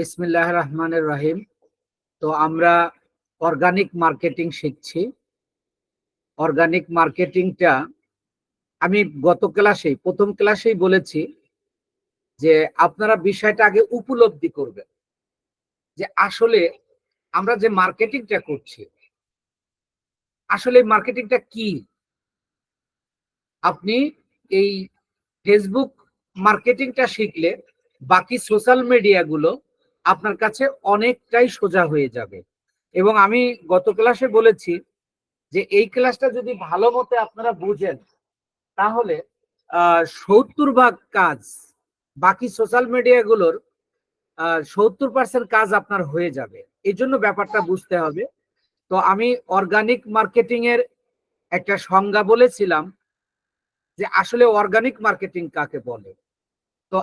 বিসমিল্লাহির রহমানির রহিম। তো আমরা অর্গানিক মার্কেটিং শিখছি। অর্গানিক মার্কেটিংটা আমি গত ক্লাসেই প্রথম ক্লাসেই বলেছি যে আপনারা বিষয়টা আগে উপলব্ধি করবেন যে আসলে আমরা যে মার্কেটিংটা করছি আসলে মার্কেটিংটা কি। আপনি এই ফেসবুক মার্কেটিংটা শিখলে বাকি সোশ্যাল মিডিয়াগুলো আপনার কাছে অনেকটাই সোজা হয়ে যাবে। এবং আমি গত ক্লাসে বলেছি যে এই ক্লাসটা যদি ভালো মতো আপনারা বুঝেন তাহলে 70% কাজ বাকি সোশ্যাল মিডিয়াগুলোর 70% কাজ আপনার হয়ে যাবে। এই জন্য ব্যাপারটা বুঝতে হবে। তো আমি অর্গানিক মার্কেটিং এর একটা সংজ্ঞা বলেছিলাম যে আসলে অর্গানিক মার্কেটিং কাকে বলে। তো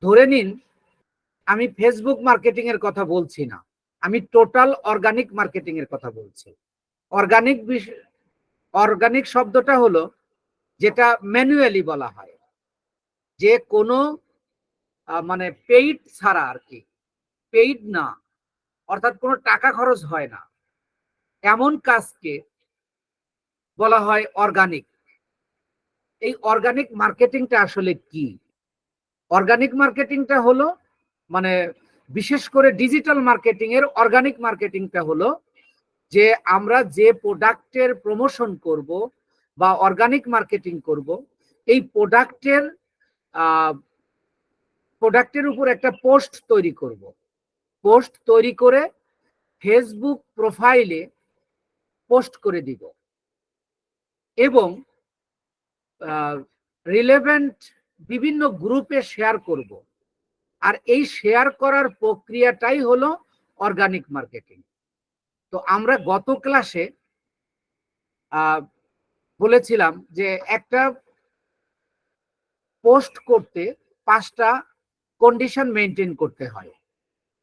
ধরে নিন আমি ফেসবুক মার্কেটিং এর কথা বলছি না, আমি টোটাল অর্গানিক মার্কেটিং এর কথা বলছি। অর্গানিক অর্গানিক শব্দটা হলো যেটা ম্যানুয়ালি বলা হয়, যে কোনো মানে পেইড ছাড়া আর কি, পেইড না, অর্থাৎ কোনো টাকা খরচ হয় না, এমন কাজকে বলা হয় অর্গানিক। এই অর্গানিক মার্কেটিংটা আসলে কি? অর্গানিক মার্কেটিংটা হলো মানে বিশেষ করে ডিজিটাল মার্কেটিং এর অর্গানিক মার্কেটিংটা হলো যে আমরা যে প্রোডাক্টের প্রমোশন করব বা অর্গানিক মার্কেটিং করব, এই প্রোডাক্টের উপর একটা পোস্ট তৈরি করব। পোস্ট তৈরি করে ফেসবুক প্রোফাইলে পোস্ট করে দিব এবং রিলেভেন্ট বিভিন্ন গ্রুপে শেয়ার করব। আর এই শেয়ার করার প্রক্রিয়াটাই হলো অর্গানিক মার্কেটিং। তো আমরা গত ক্লাসে বলেছিলাম যে একটা পোস্ট করতে 5টা কন্ডিশন মেনটেন করতে হয়।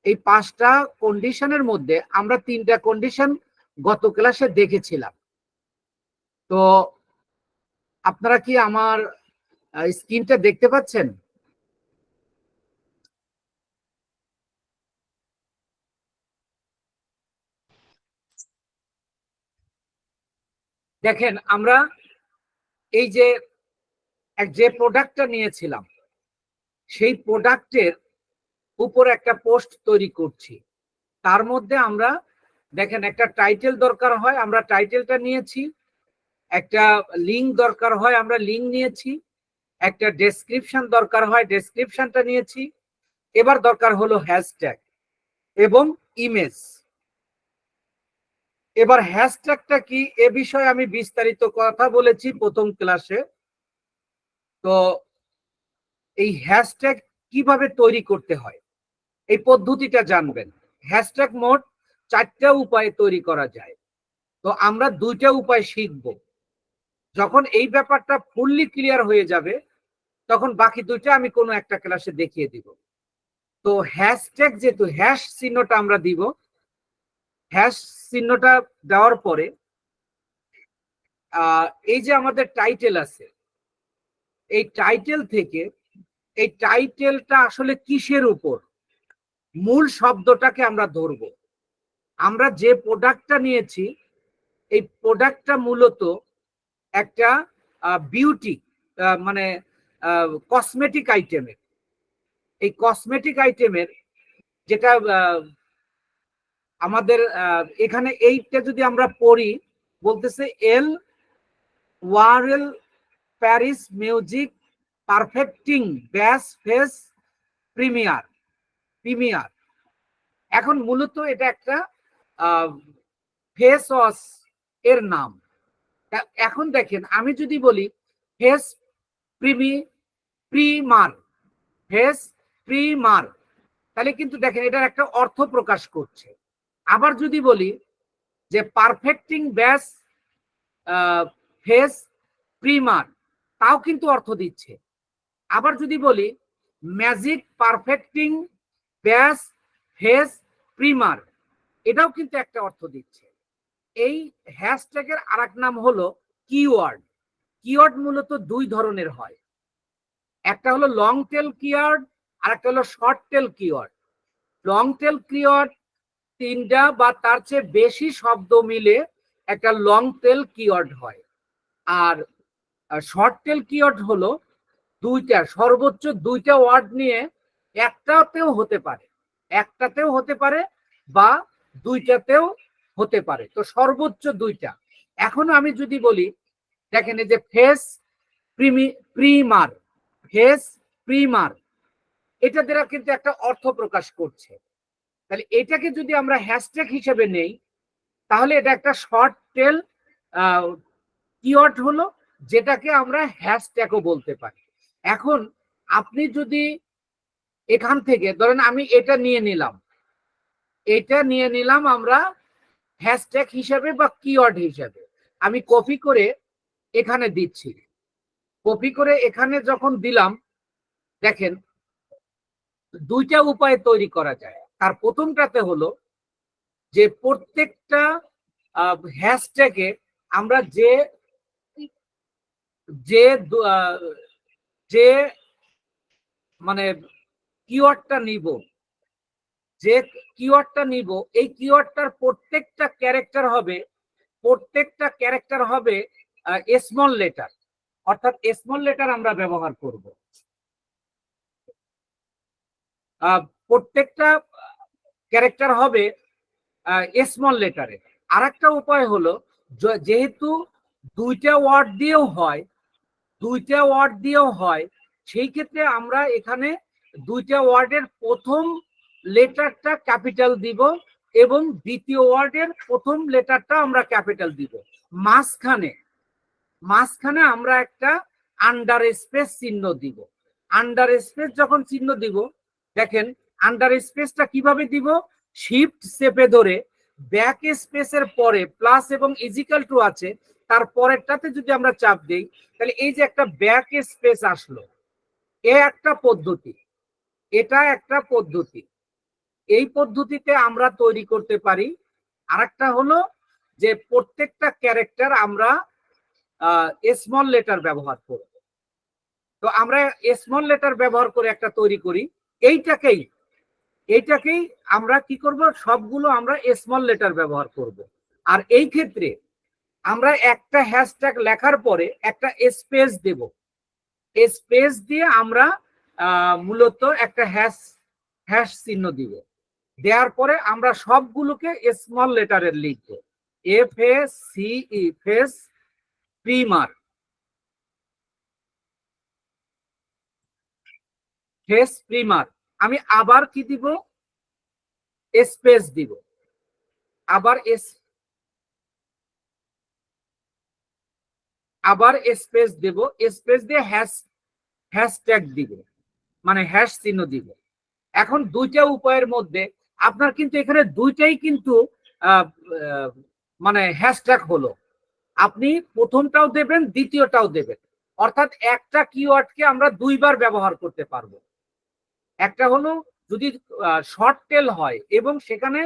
এই 5টা কন্ডিশনের মধ্যে আমরা 3টা কন্ডিশন গত ক্লাসে দেখেছিলাম। তো আপনারা কি আমার স্ক্রিনটা দেখতে পাচ্ছেন? দেখেন, আমরা এই যে প্রোডাক্টটা নিয়েছিলাম সেই প্রোডাক্টের উপর একটা পোস্ট তৈরি করছি। তার মধ্যে আমরা দেখেন একটা টাইটেল দরকার হয়, আমরা টাইটেলটা নিয়েছি। একটা লিঙ্ক দরকার হয়, আমরা লিঙ্ক নিয়েছি। একটা ডেসক্রিপশন দরকার হয়, ডেসক্রিপশনটা নিয়েছি। এবার দরকার হলো হ্যাশট্যাগ এবং ইমেজ। এবার হ্যাশট্যাগটা কি এ বিষয়ে আমি বিস্তারিত কথা বলেছি প্রথম ক্লাসে। তো এই হ্যাশট্যাগ কিভাবে তৈরি করতে হয় এই পদ্ধতিটা জানবেন। হ্যাশট্যাগ মোট 4টা উপায়ে তৈরি করা যায়। তো আমরা 2টা উপায় শিখব। যখন এই ব্যাপারটা ফুললি ক্লিয়ার হয়ে যাবে তখন বাকি 2টা আমি কোনো একটা ক্লাসে দেখিয়ে দিব। তো হ্যাশট্যাগ যেহেতু হ্যাশ চিহ্নটা আমরা দিব, হ্যাশ চিহ্নটা দেওয়ার পরে এই যে আমাদের টাইটেল আছে, এই টাইটেল থেকে এই টাইটেলটা আসলে কিসের উপর, মূল শব্দটাকে আমরা ধরব। আমরা যে প্রোডাক্টটা নিয়েছি এই প্রোডাক্টটা মূলত একটা বিউটি মানে কসমেটিক আইটেমের। এই কসমেটিক আইটেমের যেটা আমাদের এখানে এইটা যদি আমরা পড়ি, বলতেছে এল ওয়ারেল প্যারিস মিউজিক পারফেক্টিং ব্যাস ফেস প্রিমিয়ার প্রিমিয়ার। এখন মূলত এটা একটা ফেস ওয়াশ এর নাম। এখন দেখেন, আমি যদি বলি ফেস প্রিমার, ফেস প্রিমার, তাহলে কিন্তু দেখেন এটার একটা অর্থ প্রকাশ করছে। আবার যদি বলি যে পারফেক্টিং ব্যাস ফেস প্রিমার, তাও কিন্তু অর্থ দিচ্ছে। আবার যদি বলি ম্যাজিক পারফেক্টিং ব্যাস ফেস প্রিমার, এটাও কিন্তু একটা অর্থ দিচ্ছে। এই হ্যাশট্যাগের আরেক নাম হলো কিওয়ার্ড। কিওয়ার্ড মূলত 2 ধরনের হয়, একটা হলো লং টেল কিওয়ার্ড আর একটা হলো short tail keyword. Long tail keyword 3টা বা তার চেয়ে বেশি শব্দ মিলে একটা লং টেল কিওয়ার্ড হয়। আর শর্ট টেল কিওয়ার্ড হলো সর্বোচ্চ 2টা ওয়ার্ড নিয়ে একটাতেও হতে পারে বা 2টাতেও হতে পারে, তো সর্বোচ্চ 2টা। এখন আমি যদি বলি, দেখেন এই যে ফেস প্রিমার, এটা দ্বারা কিন্তু একটা অর্থ প্রকাশ করছে। তাহলে এটাকে যদি আমরা হ্যাশট্যাগ হিসেবে নেই, তাহলে এটা একটা শর্ট টেল কিওয়ার্ড হলো, যেটাকে আমরা হ্যাশট্যাগও বলতে পারি। এখন আপনি যদি এখান থেকে ধরেন আমি এটা নিয়ে নিলাম আমরা হ্যাশট্যাগ হিসেবে বা কিওয়ার্ড হিসেবে, আমি কপি করে এখানে দিচ্ছি। কপি করে এখানে যখন দিলাম, দেখেন 2টা উপায়ে তৈরি করা যায়। তার প্রথমটাতে হলো যে প্রত্যেকটা হ্যাশট্যাগে আমরা যে যে যে মানে কিওয়ার্ডটা নিব, এই কিওয়ার্ডটার প্রত্যেকটা ক্যারেক্টার হবে স্মল লেটার, অর্থাৎ স্মল লেটার আমরা ব্যবহার করব। প্রত্যেকটা ক্যারেক্টার হবে স্মল লেটারে। আর একটা উপায় হলো, যেহেতু 2টা ওয়ার্ড দিয়েও হয়, সেই ক্ষেত্রে আমরা এখানে 2টা ওয়ার্ডের প্রথম লেটারটা ক্যাপিটাল দিব এবং দ্বিতীয় ওয়ার্ডের প্রথম লেটারটা আমরা ক্যাপিটাল দিব। মাঝখানে আমরা একটা আন্ডার স্পেস চিহ্ন দিব। আন্ডার স্পেস যখন চিহ্ন দিব, দেখেন আন্ডার স্পেসটা কিভাবে দিব, শিফট চেপে ধরে ব্যাক স্পেসের পরে প্লাস এবং ইজিক্যাল টু আছে, তার পরেরটাতে যদি আমরা চাপ দিই, তাহলে এই যে একটা ব্যাক স্পেস আসলো, এটা একটা পদ্ধতি। এই পদ্ধতিতে আমরা তৈরি করতে পারি। আরেকটা হলো যে প্রত্যেকটা ক্যারেক্টার আমরা স্মল লেটার ব্যবহার করব। তো আমরা স্মল লেটার ব্যবহার করে একটা তৈরি করি, এইটাকেই আমরা কি করব, সবগুলো আমরা স্মল লেটার ব্যবহার করব। আর এই ক্ষেত্রে আমরা একটা হ্যাশট্যাগ লেখার পরে একটা স্পেস দেব, স্পেস দিয়ে আমরা মূলত একটা হ্যাশ চিহ্ন দিব। দেওয়ার পরে আমরা সবগুলোকে স্মল লেটারে লিখব, ফেস প্রিমার। আমি আবার কি দিব, স্পেস দিব, আবার স্পেস দেব, স্পেস দিয়ে হ্যাশট্যাগ দিব, মানে হ্যাশ চিহ্ন দিব। এখন 2টা উপায়ের মধ্যে আপনার কিন্তু এখানে 2টাই কিন্তু মানে হ্যাশট্যাগ হলো। আপনি প্রথমটাও দেবেন, দ্বিতীয়টাও দেবেন, অর্থাৎ একটা কিওয়ার্ডকে আমরা 2বার ব্যবহার করতে পারবো। একটা হলো যদি শর্ট টেল হয় এবং সেখানে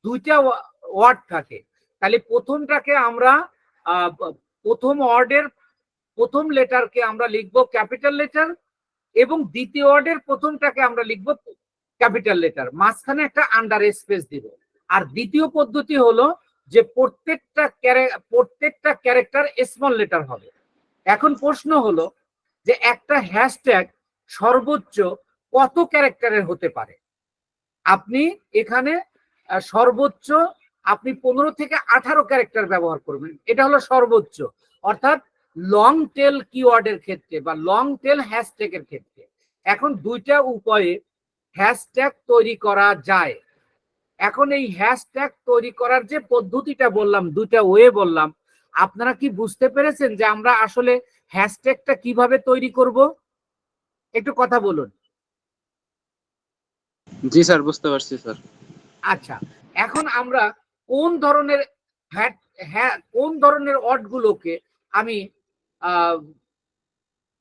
2টা ওয়ার্ড থাকে, তাহলে প্রথমটাকে আমরা প্রথম ওয়ার্ডের প্রথম লেটারকে আমরা লিখবো ক্যাপিটাল লেটার এবং দ্বিতীয় ওয়ার্ডের প্রথমটাকে আমরা লিখবো ক্যাপিটাল লেটার, মাঝখানে একটা আন্ডার স্পেস দিব। আর দ্বিতীয় পদ্ধতি হলো যে প্রত্যেকটা ক্যারেক্টার স্মল লেটার হবে। এখন প্রশ্ন হলো যে একটা হ্যাশট্যাগ সর্বোচ্চ কত ক্যারেক্টারের হতে পারে? আপনি এখানে সর্বোচ্চ আপনি 15 থেকে 18 ক্যারেক্টার ব্যবহার করবেন, এটা হলো সর্বোচ্চ। অর্থাৎ লং টেল কিওয়ার্ডের ক্ষেত্রে বা লং টেল হ্যাশট্যাগের ক্ষেত্রে এখন 2টা উপায়ে হ্যাশট্যাগ তৈরি করা যায়। এখন এই হ্যাশট্যাগ তৈরি করার যে পদ্ধতিটা বললাম, 2টা ওয়ে বললাম, আপনারা কি বুঝতে পেরেছেন যে আমরা আসলে হ্যাশট্যাগটা কিভাবে তৈরি করব? একটু কথা বলুন। জি স্যার, বুঝতে পারছি স্যার। আচ্ছা, এখন আমরা কোন ধরনের ওয়ার্ডগুলোকে আমি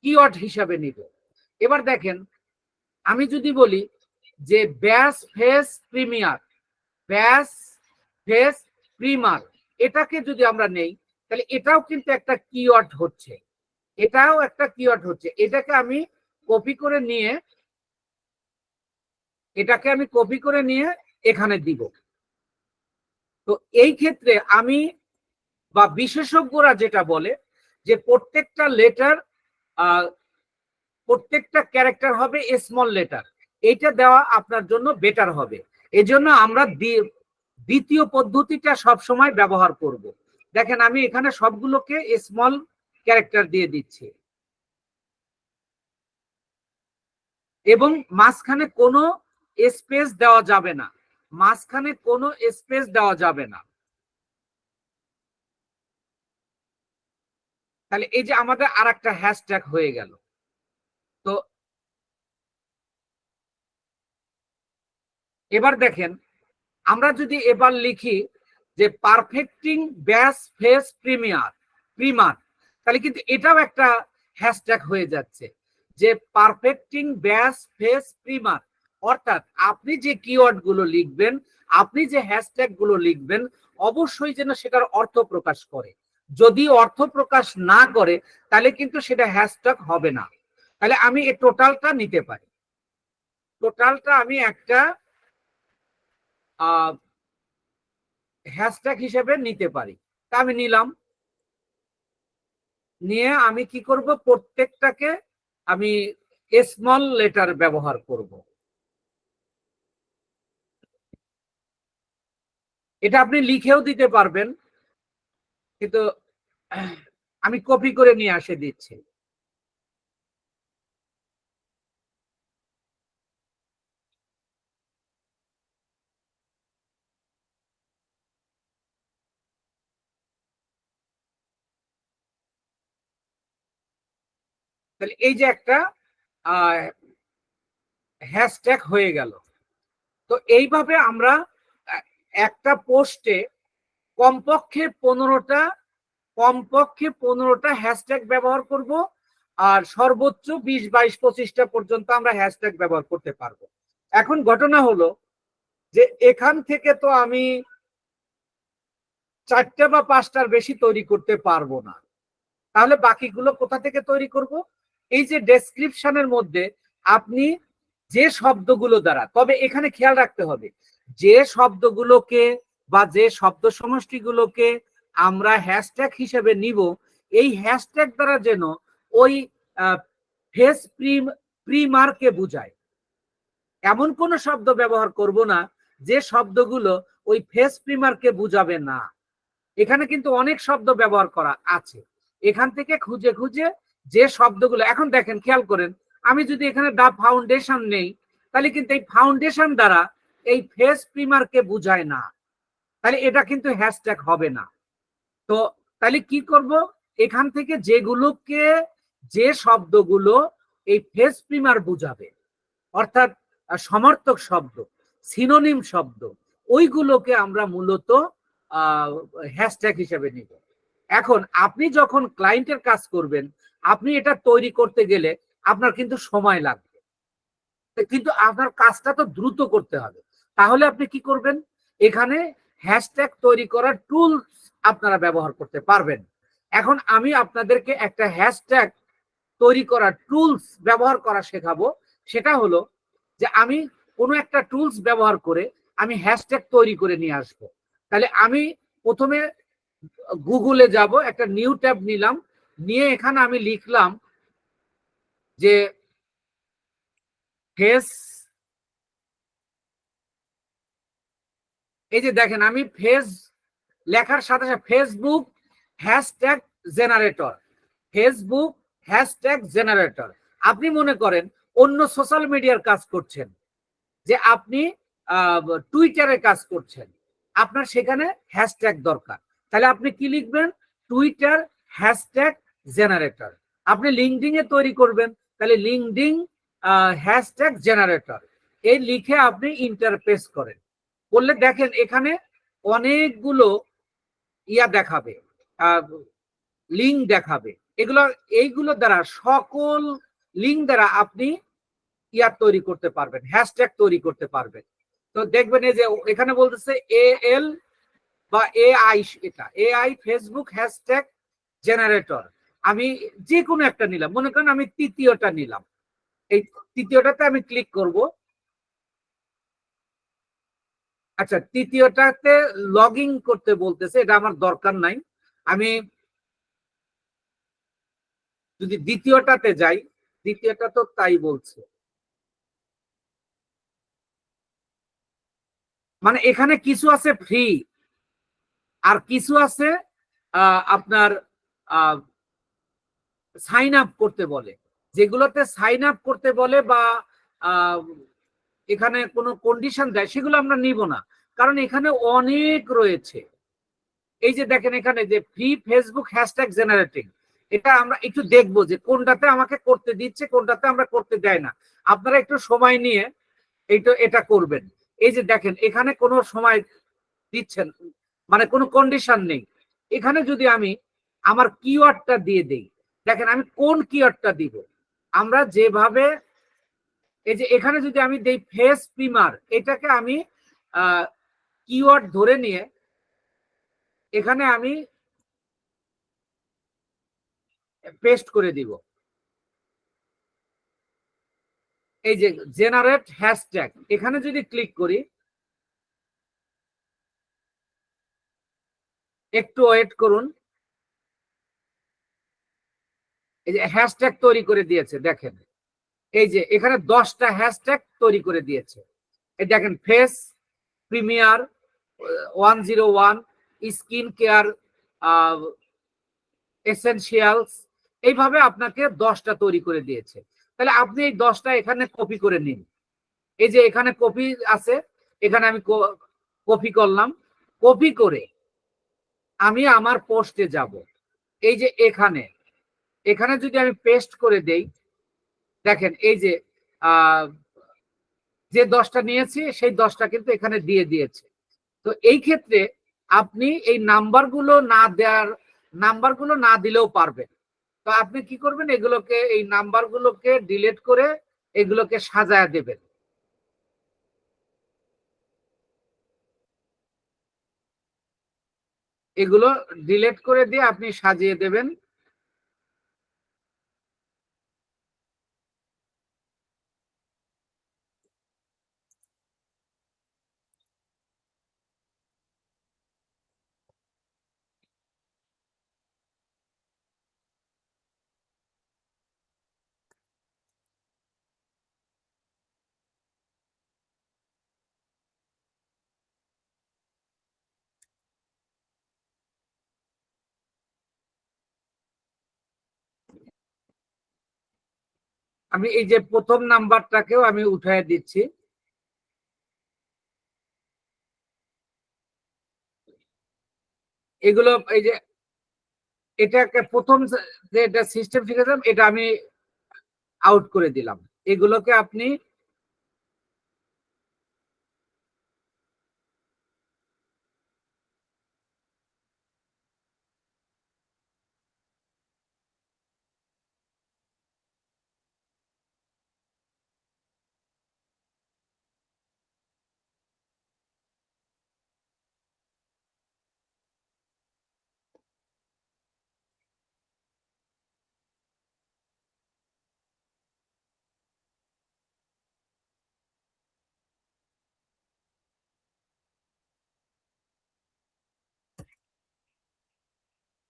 কিওয়ার্ড হিসাবে নিব? এবার দেখেন, আমি যদি বলি যে ব্যাস ফেস প্রিমার, এটাকে যদি আমরা নেই, তাহলে এটাও কিন্তু একটা কিওয়ার্ড হচ্ছে, এটাকে আমি কপি করে নিয়ে এটাকে আমি কপি করে নিয়ে এখানে দিব। তো এই ক্ষেত্রে আমি বা বিশেষজ্ঞরা যেটা বলে যে প্রত্যেকটা লেটার, প্রত্যেকটা ক্যারেক্টার হবে স্মল লেটার, এইটা দেওয়া আপনার জন্য বেটার হবে। এজন্য আমরা দ্বিতীয় পদ্ধতিটা সব সময় ব্যবহার করব। দেখেন আমি এখানে সবগুলোকে স্মল ক্যারেক্টার দিয়ে দিচ্ছি এবং মাঝখানে কোনো স্পেস দেওয়া যাবে না, মাঝখানে কোনো স্পেস দেওয়া যাবে না। তাহলে এই যে আমাদের আর একটা হ্যাশট্যাগ হয়ে গেল। তো এবার দেখেন আমরা যদি এবার লিখি যে পারফেক্টিং ব্যাস ফেস প্রিমার, তাহলে কিন্তু এটাও একটা হ্যাশট্যাগ হয়ে যাচ্ছে যে পারফেক্টিং ব্যাস ফেস প্রিমার। অর্থাৎ আপনি যে কিওয়ার্ড গুলো লিখবেন, আপনি যে হ্যাশট্যাগ গুলো লিখবেন, অবশ্যই যেন সেটার অর্থ প্রকাশ করে। যদি অর্থ প্রকাশ না করে তাহলে কিন্তু সেটা হ্যাশট্যাগ হবে না। তাহলে আমি এই টোটালটা নিতে পারি, টোটালটা আমি একটা হ্যাশট্যাগ হিসেবে নিতে পারি। তা আমি নিলাম, নিয়ে আমি কি করব, প্রত্যেকটাকে আমি স্মল লেটার ব্যবহার করব। এটা আপনি লিখেও দিতে পারবেন, কিন্তু আমি কপি করে নিয়ে আসে দিচ্ছি। তাহলে এই যে একটা হ্যাশট্যাগ হয়ে গেল। তো এইভাবে আমরা একটা পোস্টে কমপক্ষে 15টা হ্যাশট্যাগ ব্যবহার করব, আর সর্বোচ্চ 20, 22, 25টা পর্যন্ত আমরা হ্যাশট্যাগ ব্যবহার করতে পারবো। এখন ঘটনা হলো যে এখান থেকে তো আমি 4টা বা 5টার বেশি তৈরি করতে পারবো না। তাহলে বাকিগুলো কোথা থেকে তৈরি করব? এই যে ডেসক্রিপশনের মধ্যে আপনি যে শব্দগুলো দ্বারা, তবে এখানে খেয়াল রাখতে হবে যে শব্দগুলোকে বা যে শব্দ সমষ্টিগুলোকে আমরা হ্যাশট্যাগ হিসেবে নিব, এই হ্যাশট্যাগ দ্বারা যেন ওই ফেস প্রিমারকে বোঝায়। এমন কোন শব্দ ব্যবহার করব না যে শব্দগুলো ওই ফেস প্রিমারকে বুঝাবে না। এখানে কিন্তু অনেক শব্দ ব্যবহার করা আছে, এখান থেকে খুঁজে খুঁজে যে শব্দগুলো, এখন দেখেন খেয়াল করেন, আমি যদি এখানে দা ফাউন্ডেশন নেই, তাহলে কিন্তু এই ফাউন্ডেশন দ্বারা এই ফেস প্রিমারকে বুঝায় না, তাহলে এটা কিন্তু হ্যাশট্যাগ হবে না। তো তাহলে কি করব, এখান থেকে যেগুলোকে, যে শব্দগুলো এই ফেস প্রিমার বুঝাবে, অর্থাৎ সমর্থক শব্দ, সিনোনিম শব্দ, ওইগুলোকে আমরা মূলত হ্যাশট্যাগ হিসেবে নিব। এখন আপনি যখন ক্লায়েন্টের কাজ করবেন, আপনি এটা তৈরি করতে গেলে আপনার কিন্তু সময় লাগবে, কিন্তু আপনার কাজটা তো দ্রুত করতে হবে। তাহলে আপনি কি করবেন, এখানে হ্যাশট্যাগ তৈরি করার টুলস আপনারা ব্যবহার করতে পারবেন। এখন আমি আপনাদেরকে একটা হ্যাশট্যাগ তৈরি করার টুলস ব্যবহার করা শেখাবো। সেটা হলো যে আমি কোনো একটা টুলস ব্যবহার করে আমি হ্যাশট্যাগ তৈরি করে নিয়ে আসবো। তাহলে আমি প্রথমে গুগলে যাব, একটা নিউ ট্যাব নিলাম, নিয়ে এখানে আমি লিখলাম যে ফেস, এই যে দেখেন আমি ফেস লেখার সাথে সাথে Facebook hashtag generator, Facebook hashtag generator. আপনি মনে করেন অন্য সোশ্যাল মিডিয়ার কাজ করছেন, যে আপনি টুইটারে কাজ করছেন, আপনার সেখানে হ্যাশট্যাগ দরকার, তাহলে আপনি কি লিখবেন, টুইটার হ্যাশট্যাগ জেনারেটর। আপনি লিঙ্কডিন এ তৈরি করবেন, তাহলে লিঙ্কডিন হ্যাশট্যাগ জেনারেটর, এই লিখে আপনি ইন্টারপ্রেস করেন, করলে দেখেন এখানে অনেকগুলো ইয়া দেখাবে, লিঙ্ক দেখাবে। এগুলো, এইগুলো দ্বারা, সকল লিঙ্ক দ্বারা আপনি ইয়া তৈরি করতে পারবেন, হ্যাশট্যাগ তৈরি করতে পারবেন। তো দেখবেন এই যে এখানে বলতেছে এএল বা এআই, এটা এআই ফেসবুক হ্যাশট্যাগ জেনারেটর। আমি যে কোনো একটা নিলাম, মনে করেন আমি তৃতীয়টা নিলাম, এই তৃতীয়টাতে আমি ক্লিক করব। আচ্ছা, তৃতীয়টাতে লগ ইন করতে বলতেছে, এটা আমার দরকার নাই। আমি যদি দ্বিতীয়টাতে যাই, দ্বিতীয়টা তো তাই বলছে। মানে এখানে কিছু আছে ফ্রি, আর কিছু আছে আপনার সাইন আপ করতে বলে। যেগুলোতে সাইন আপ করতে বলে বা আহ, এখানে কোনো কন্ডিশন দেয়, সেগুলো আমরা নিব না, কারণ এখানে অনেক রয়েছে। এই যে দেখেন এখানে যে ফ্রি ফেসবুক হ্যাশট্যাগ জেনারেটিং, এটা আমরা একটু দেখবো যে কোনটাতে আমাকে করতে দিচ্ছে, কোনটাতে আমরা করতে দেয় না। আপনারা একটু সময় নিয়ে এটা করবেন। এই যে দেখেন এখানে কোনো সময় দিচ্ছেন, মানে কোনো কন্ডিশন নেই। এখানে যদি আমি আমার কিওয়ার্ডটা দিয়ে দেই, দেখেন আমি কোন কিওয়ার্ডটা দিব। আমরা যেভাবে, এই যে এখানে যদি আমি দেই ফেস প্রিমার, এটাকে আমি কিওয়ার্ড ধরে নিয়ে এখানে আমি পেস্ট করে দিব। এই যে জেনারেট হ্যাশট্যাগ, এখানে যদি ক্লিক করি, একটু ওয়েট করুন। এই যে হ্যাশট্যাগ তৈরি করে দিয়েছে, দেখেন এই যে এখানে 10টা হ্যাশট্যাগ তৈরি করে দিয়েছে। এই দেখেন face premier 101, skin care essentials, এইভাবে আপনাকে 10টা তৈরি করে দিয়েছে। তাহলে আপনি এই 10টা এখানে কপি করে নিন। এই যে এখানে কপি আছে, এখানে আমি কপি করলাম। কপি করে আমি আমার পোস্টে যাব। এই যে এখানে এখানে যদি আমি পেস্ট করে দেই, দেখেন এই যে যে 10টা নিয়েছি সেই 10টা কিন্তু এখানে দিয়ে দিয়েছে। তো এই ক্ষেত্রে আপনি এই নাম্বারগুলো না দিলেও পারবেন। তো আপনি কি করবেন, এগুলোকে, এই নাম্বারগুলোকে ডিলিট করে এগুলোকে সাজায়া দেবেন। এগুলো ডিলিট করে দিয়ে আপনি সাজিয়ে দেবেন। আমি এই যে প্রথম নাম্বারটাকেও আমি উঠায় দিচ্ছি। এগুলো এই যে এটাকে প্রথম যে এটা সিস্টেম শিখেছিলাম, এটা আমি আউট করে দিলাম। এগুলোকে আপনি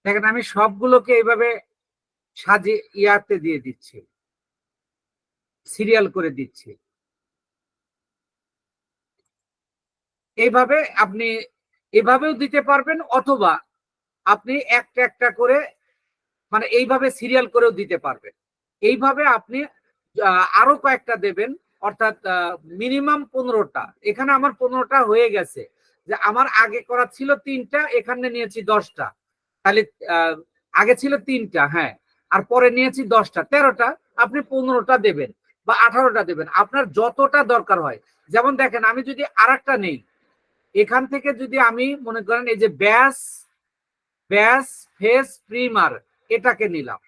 দেখেন আমি সবগুলোকে এইভাবে সাজিয়ে ইয়াতে দিয়ে দিচ্ছি, সিরিয়াল করে দিচ্ছি। এইভাবে আপনি এভাবেও দিতে পারবেন, অথবা আপনি একটা একটা করে, মানে এইভাবে সিরিয়াল করেও দিতে পারবেন। এইভাবে আপনি আরো কয়েকটা দেবেন, অর্থাৎ মিনিমাম 15টা। এখানে আমার 15টা হয়ে গেছে, যে আমার আগে করা ছিল 3টা, এখানে নিয়েছি 10টা। তাহলে আহ, আগে ছিল 3টা, হ্যাঁ, আর পরে নিয়েছি 10টা, 13টা। আপনি 15টা দেবেন বা 18টা দেবেন, আপনার যতটা দরকার হয়। যেমন দেখেন আমি যদি আরেকটা নেই, এখান থেকে যদি আমি মনে করেন এই যে ব্যাস ব্যাস ফেস প্রিমার, এটাকে নিলাম,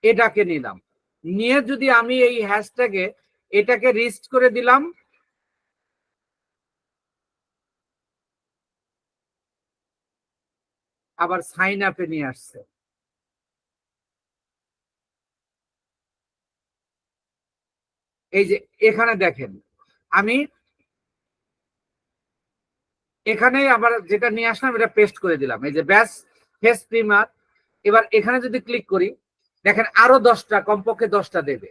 এটাকে নিলাম, নিয়ে যদি আমি এই হ্যাশট্যাগে এটাকে রিস্ট করে দিলাম, আবার সাইন আপে নিয়ে আসছে। এই যে এখানে দেখেন আমি এখানে আবার যেটা নিয়ে আসলাম এটা পেস্ট করে দিলাম, এই যে ব্যাস ফেস প্রিমার। এবার এখানে যদি ক্লিক করি দেখেন আরো 10টা, কমপক্ষে 10টা দেবে।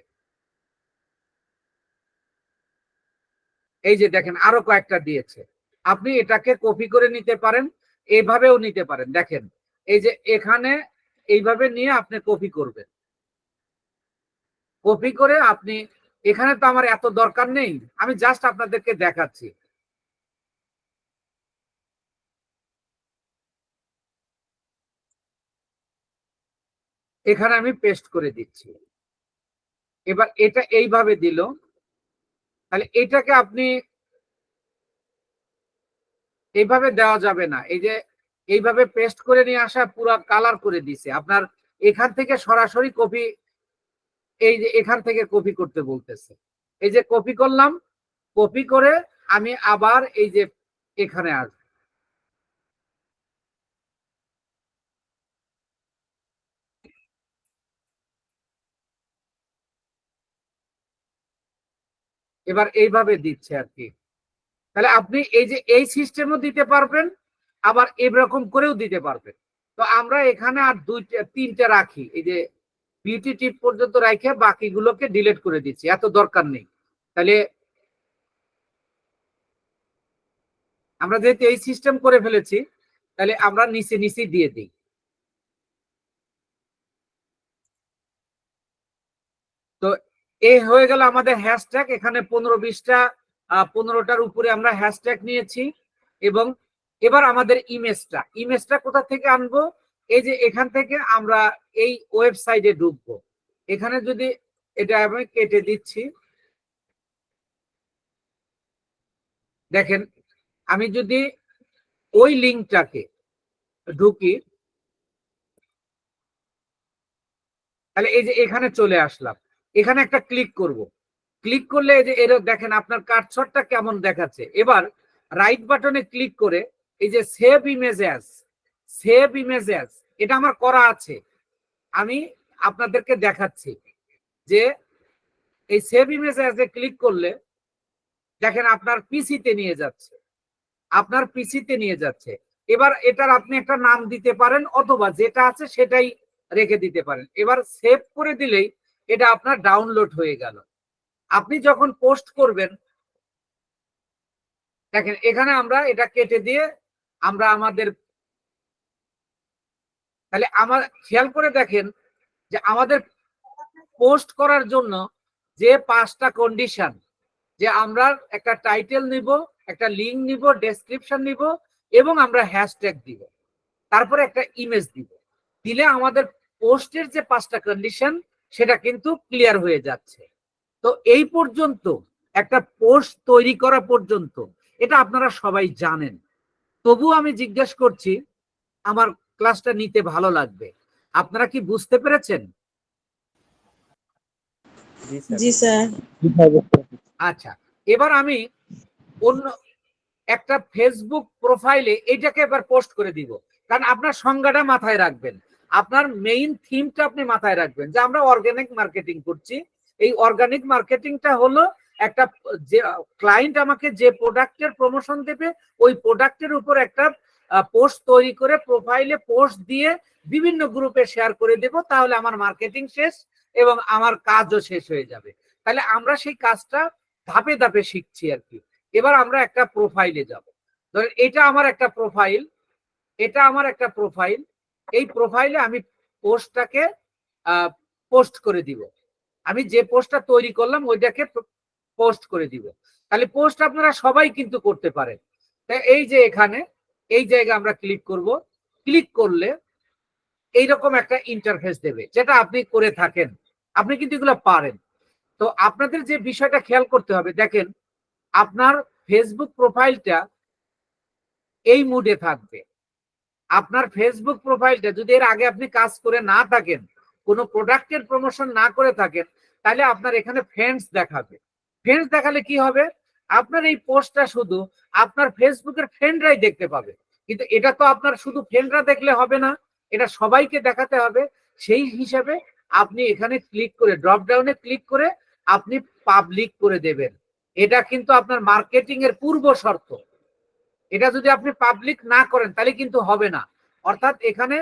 এই যে দেখেন আরো কয়েকটা দিয়েছে। আপনি এটাকে কপি করে নিতে পারেন, এইভাবেও নিতে পারেন। দেখেন এই যে এখানে এইভাবে নিয়ে আপনি কপি করবেন, কপি করে আপনি এখানে তো আমার এত দরকার নেই, আমি জাস্ট আপনাদেরকে দেখাচ্ছি। এখানে আমি পেস্ট করে দিচ্ছি। এবার এটা এইভাবে দিল, তাহলে এটাকে আপনি এইভাবে দেওয়া যাবে না। এই যে এইভাবে পেস্ট করে নিয়ে আসা পুরো কালার করে দিছে আপনার, এখান থেকে সরাসরি কপি, এই যে এখান থেকে কপি করতে বলতেছে। এই যে কপি করলাম, কপি করে আমি আবার এই যে এখানে আসবো। এবার এইভাবে দিচ্ছে আর কি। তাহলে আপনি এই যে এই সিস্টেমও দিতে পারবেন, আবার এরকম করেও দিতে পারবেন। তো আমরা এখানে আর 2-3টা রাখি, এই যে বিউটি টিপ পর্যন্ত রাখে বাকিগুলোকে ডিলিট করে দিচ্ছি, এত দরকার নেই। তাহলে আমরা যেহেতু এই সিস্টেম করে ফেলেছি, তাহলে আমরা নিচে নিচে দিয়ে দিই। তো এই হয়ে গেল আমাদের হ্যাশট্যাগ। এখানে 15-20টা 15টার উপরে আমরা হ্যাশট্যাগ নিয়েছি। এবং এবার আমাদের ইমেজটা কোথা থেকে আনবো? এই যে এখান থেকে আমরা এই ওয়েবসাইটে ঢুকবো। এখানে যদি এটা আমি কেটে দিচ্ছি, দেখেন আমি যদি ওই লিঙ্কটাকে ঢুকি, তাহলে এই যে এখানে চলে আসলাম, এখানে একটা ক্লিক করব। ক্লিক করলে এই যে এর দেখেন আপনার কাটছটটা কেমন দেখাচ্ছে। এবার রাইট বাটনে ক্লিক করে এই যে save image as, save image as এটা আমার করা আছে। আমি আপনাদেরকে দেখাচ্ছি যে এই save image as a click করলে দেখেন আপনার পিসিতে নিয়ে যাচ্ছে, আপনার পিসিতে নিয়ে যাচ্ছে। এবার এটার আপনি একটা নাম দিতে পারেন, অথবা যেটা আছে সেটাই রেখে দিতে পারেন। এবার সেভ করে দিলেই এটা আপনার ডাউনলোড হয়ে গেল। আপনি যখন পোস্ট করবেন, দেখেন এখানে আমরা এটা কেটে দিয়ে আমরা আমাদের, তাহলে আমার খেয়াল করে দেখেন যে আমাদের পোস্ট করার জন্য যে 5টা কন্ডিশন, যে আমরা একটা টাইটেল নিব, একটা লিঙ্ক নিব, ডেসক্রিপশন নিব, এবং আমরা হ্যাশট্যাগ দিব, তারপরে একটা ইমেজ দিব, দিলে আমাদের পোস্টের যে 5টা কন্ডিশন সেটা কিন্তু ক্লিয়ার হয়ে যাচ্ছে। তো এই পর্যন্ত একটা পোস্ট তৈরি করা পর্যন্ত এটা আপনারা সবাই জানেন। তবু আমি জিজ্ঞেস করছি, আমার ক্লাসটা নিতে ভালো লাগবে। আপনারা কি বুঝতে পেরেছেন? জি স্যার। আচ্ছা, এবার আমি অন্য একটা ফেসবুক প্রোফাইলে এটাকে এবার পোস্ট করে দিব। কারণ আপনার সংজ্ঞাটা মাথায় রাখবেন, আপনার মেইন থিমটা আপনি মাথায় রাখবেন যে আমরা অর্গানিক মার্কেটিং করছি। এই অর্গানিক মার্কেটিংটা হলো একটা, যে ক্লায়েন্ট আমাকে যে প্রোডাক্টের প্রমোশন দেবে ওই প্রোডাক্টের উপর একটা পোস্ট তৈরি করে প্রোফাইলে পোস্ট দিয়ে বিভিন্ন গ্রুপে শেয়ার করে দেব, তাহলে আমার মার্কেটিং শেষ এবং আমার কাজও শেষ হয়ে যাবে। তাহলে আমরা সেই কাজটা ধাপে ধাপে শিখছি আর কি। এবার আমরা একটা প্রোফাইলে যাব। ধরেন এটা আমার একটা প্রোফাইল, এটা আমার একটা প্রোফাইল। এই প্রোফাইলে আমি পোস্টটাকে পোস্ট করে দিব। আমি যে পোস্টটা তৈরি করলাম ওইটাকে পোস্ট করে দিব। তাহলে পোস্ট আপনারা সবাই কিন্তু করতে পারেন। তাই এই যে এখানে এই জায়গায় আমরা ক্লিক করব, ক্লিক করলে এইরকম একটা ইন্টারফেস দেবে, যেটা আপনি করে থাকেন, আপনি কিন্তু এগুলো পারেন। তো আপনাদের যে বিষয়টা খেয়াল করতে হবে, দেখেন আপনার ফেসবুক প্রোফাইলটা এই মুডে থাকবে। আপনার ফেসবুক প্রোফাইলটা যদি এর আগে আপনি কাজ করে না থাকেন, কোনো প্রোডাক্টের প্রমোশন না করে থাকেন, তাহলে আপনার এখানে ফ্রেন্ডস দেখাবে। ফ্রেন্ডস দেখালে কি হবে? আপনার এই পোস্টটা শুধু আপনার ফেসবুকের ফ্রেন্ডরাই দেখতে পাবে। কিন্তু এটা তো আপনার শুধু ফ্রেন্ডরা দেখলে হবে না, এটা সবাইকে দেখাতে হবে। সেই হিসাবে আপনি এখানে ক্লিক করে, ড্রপ ডাউনে ক্লিক করে আপনি পাবলিক করে দেবেন। এটা কিন্তু আপনার মার্কেটিং এর পূর্ব শর্ত। এটা যদি আপনি পাবলিক না করেন তাহলে কিন্তু হবে না। অর্থাৎ এখানে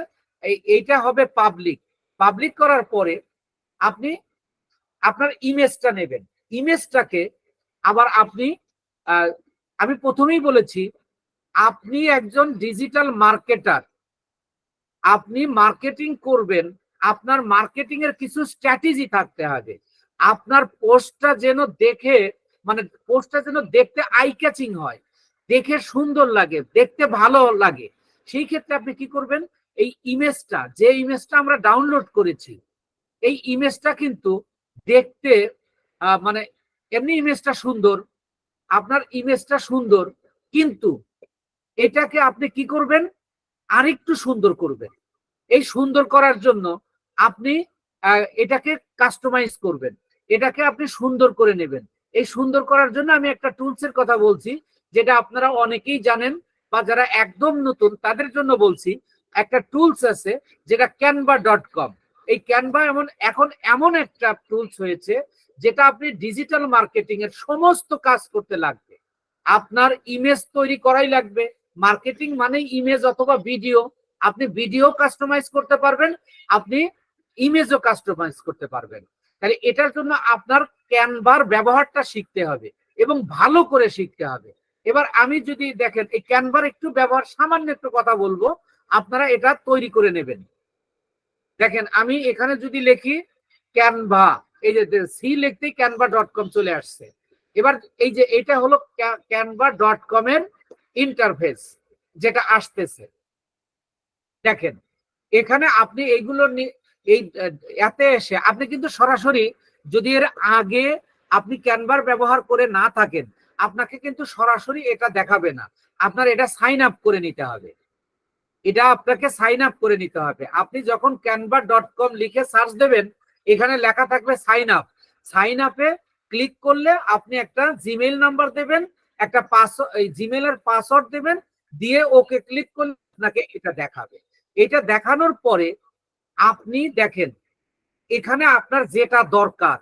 এইটা হবে পাবলিক। পাবলিক করার পরে আপনি আপনার ইমেজটা নেবেন। ইমেজটাকে আবার আপনি আমি প্রথমেই বলেছি, আপনি একজন ডিজিটাল মার্কেটার, আপনি মার্কেটিং করবেন, আপনার মার্কেটিং এর কিছু স্ট্র্যাটেজি থাকতে হবে। আপনার পোস্টটা যেন দেখে, মানে পোস্টটা যেন দেখতে আই ক্যাচিং হয়, দেখে সুন্দর লাগে, দেখতে ভালো লাগে। সেই ক্ষেত্রে আপনি কি করবেন, এই ইমেজটা, যে ইমেজটা আমরা ডাউনলোড করেছি, এই ইমেজটা কিন্তু দেখতে মানে এমনি ইমেজটা সুন্দর, আপনার ইমেজটা সুন্দর, কিন্তু এটাকে আপনি কি করবেন, আরেকটু সুন্দর করবেন। এই সুন্দর করার জন্য আপনি এটাকে কাস্টমাইজ করবেন, এটাকে আপনি সুন্দর করে নেবেন। এই সুন্দর করার জন্য আমি একটা টুলসের কথা বলছি, যেটা আপনারা অনেকেই জানেন, বা যারা একদম নতুন তাদের জন্য বলছি। একটা টুলস আছে যেটা canva.com। এই ক্যানভা এখন এমন একটা টুলস হয়েছে যেটা আপনি ডিজিটাল মার্কেটিং এর সমস্ত কাজ করতে লাগবে। আপনার ইমেজ তৈরি করাই লাগবে। মার্কেটিং মানে ইমেজ অথবা ভিডিও। আপনি ভিডিও কাস্টমাইজ করতে পারবেন, আপনি ইমেজও কাস্টমাইজ করতে পারবেন। তাহলে এটার জন্য আপনার ক্যানভার ব্যবহারটা শিখতে হবে এবং ভালো করে শিখতে হবে। এবার আমি যদি দেখেন এই ক্যানভার একটু ব্যবহার, সামান্য একটু কথা বলবো, আপনারা এটা তৈরি করে নেবেন। দেখেন আমি এখানে যদি লিখি ক্যানভা, এই যে সি লিখতেই canva.com চলে আসছে। এবার এই যে এটা হলো canva.com এর ইন্টারফেস যেটা আসতেছে। দেখেন এখানে আপনি এইগুলো এই এতে এসে আপনি কিন্তু সরাসরি, যদি এর আগে আপনি ক্যানভার ব্যবহার করে না থাকেন, আপনাকে কিন্তু সরাসরি এটা দেখাবে না। আপনার এটা সাইন আপ করে নিতে হবে। এটা আপনাকে সাইন আপ করে নিতে হবে। আপনি যখন canva.com লিখে সার্চ দেবেন, এখানে লেখা থাকবে সাইন আপ। সাইন আপে ক্লিক করলে আপনি একটা জিমেইল নাম্বার দেবেন, একটা পাসওয়ার্ড, এই জিমেইলের পাসওয়ার্ড দেবেন, দিয়ে ওকে ক্লিক করলে আপনাকে এটা দেখাবে। এটা দেখানোর পরে আপনি দেখেন এখানে আপনার যেটা দরকার,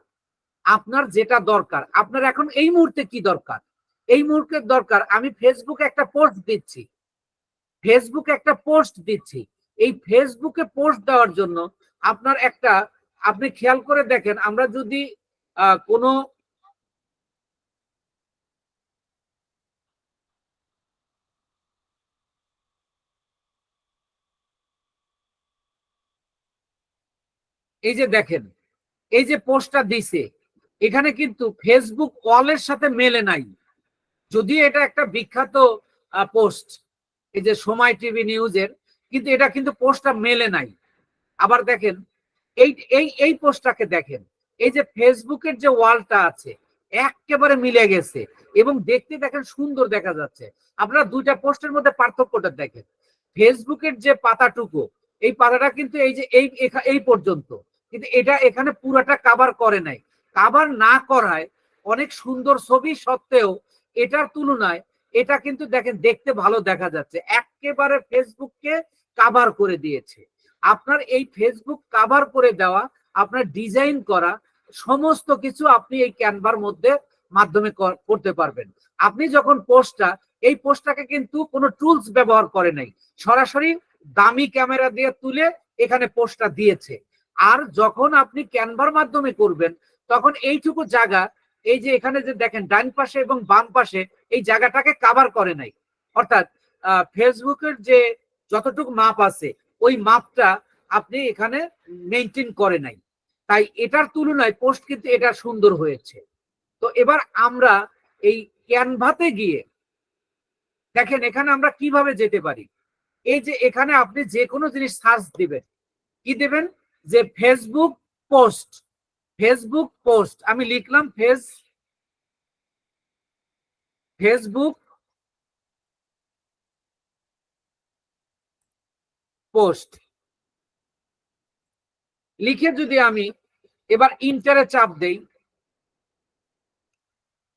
আপনার এখন এই মুহূর্তে কি দরকার, এই মুহূর্তে দরকার আমি ফেসবুকে একটা পোস্ট দিচ্ছি, এই ফেসবুকে পোস্ট দেওয়ার জন্য আপনার একটা, আপনি খেয়াল করে দেখেন, আমরা যদি কোনো এই যে দেখেন এই যে পোস্টটা দিছে, এখানে কিন্তু ফেসবুক ওয়ালের সাথে মেলে নাই। যদিও এটা একটা বিখ্যাত পোস্ট, এই যে সময় টিভি নিউজের, কিন্তু এটা কিন্তু পোস্টটা মেলে নাই। আবার দেখেন এই এই এই পোস্টটাকে দেখেন, এই যে ফেসবুকের যে ওয়ালটা আছে একেবারে মিলে গেছে এবং দেখতে দেখেন সুন্দর দেখা যাচ্ছে। আপনারা দুইটা পোস্টের মধ্যে পার্থক্যটা দেখেন। ফেসবুকের যে পাতাটুকু, এই পাতাটা কিন্তু এই যে এই পর্যন্ত, কিন্তু এটা এখানে পুরাটা কাভার করে নাই। কাভার না করায় অনেক সুন্দর ছবি সত্ত্বেও এটার তুলনায় এটা কিন্তু দেখেন দেখতে ভালো দেখা যাচ্ছে, একেবারে ফেসবুককে কাভার করে দিয়েছে। আপনার এই ফেসবুক কাভার করে দেওয়া, আপনার ডিজাইন করা সমস্ত কিছু আপনি এই ক্যানভার মধ্যে মাধ্যমে করতে পারবেন। আপনি যখন এই পোস্টটাকে কিন্তু কোনো টুলস ব্যবহার করে নাই, সরাসরি দামি ক্যামেরা দিয়ে তুলে এখানে পোস্টটা দিয়েছে। আর যখন আপনি ক্যানভার মাধ্যমে করবেন, তখন এইটুকু জায়গা, এই যে এখানে যে দেখেন ডান পাশে এবং বাম পাশে, এই জায়গাটাকে কাভার করে নাই। অর্থাৎ ফেসবুকের যে যতটুকু মাপ আছে ওই মাপটা আপনি এখানে মেনটেন করে নাই, তাই এটার তুলনায় পোস্ট কিন্তু এটা সুন্দর হয়েছে। তো এবার আমরা এই ক্যানভাতে গিয়ে দেখেন এখানে আমরা কিভাবে যেতে পারি। এই যে এখানে আপনি যে কোনো জিনিস সার্চ দিবেন, কি দেবেন, যে ফেসবুক পোস্ট আমি লিখলাম, ফেসবুক পোস্ট লিখে যদি আমি এবার ইন্টারে চাপ দেই,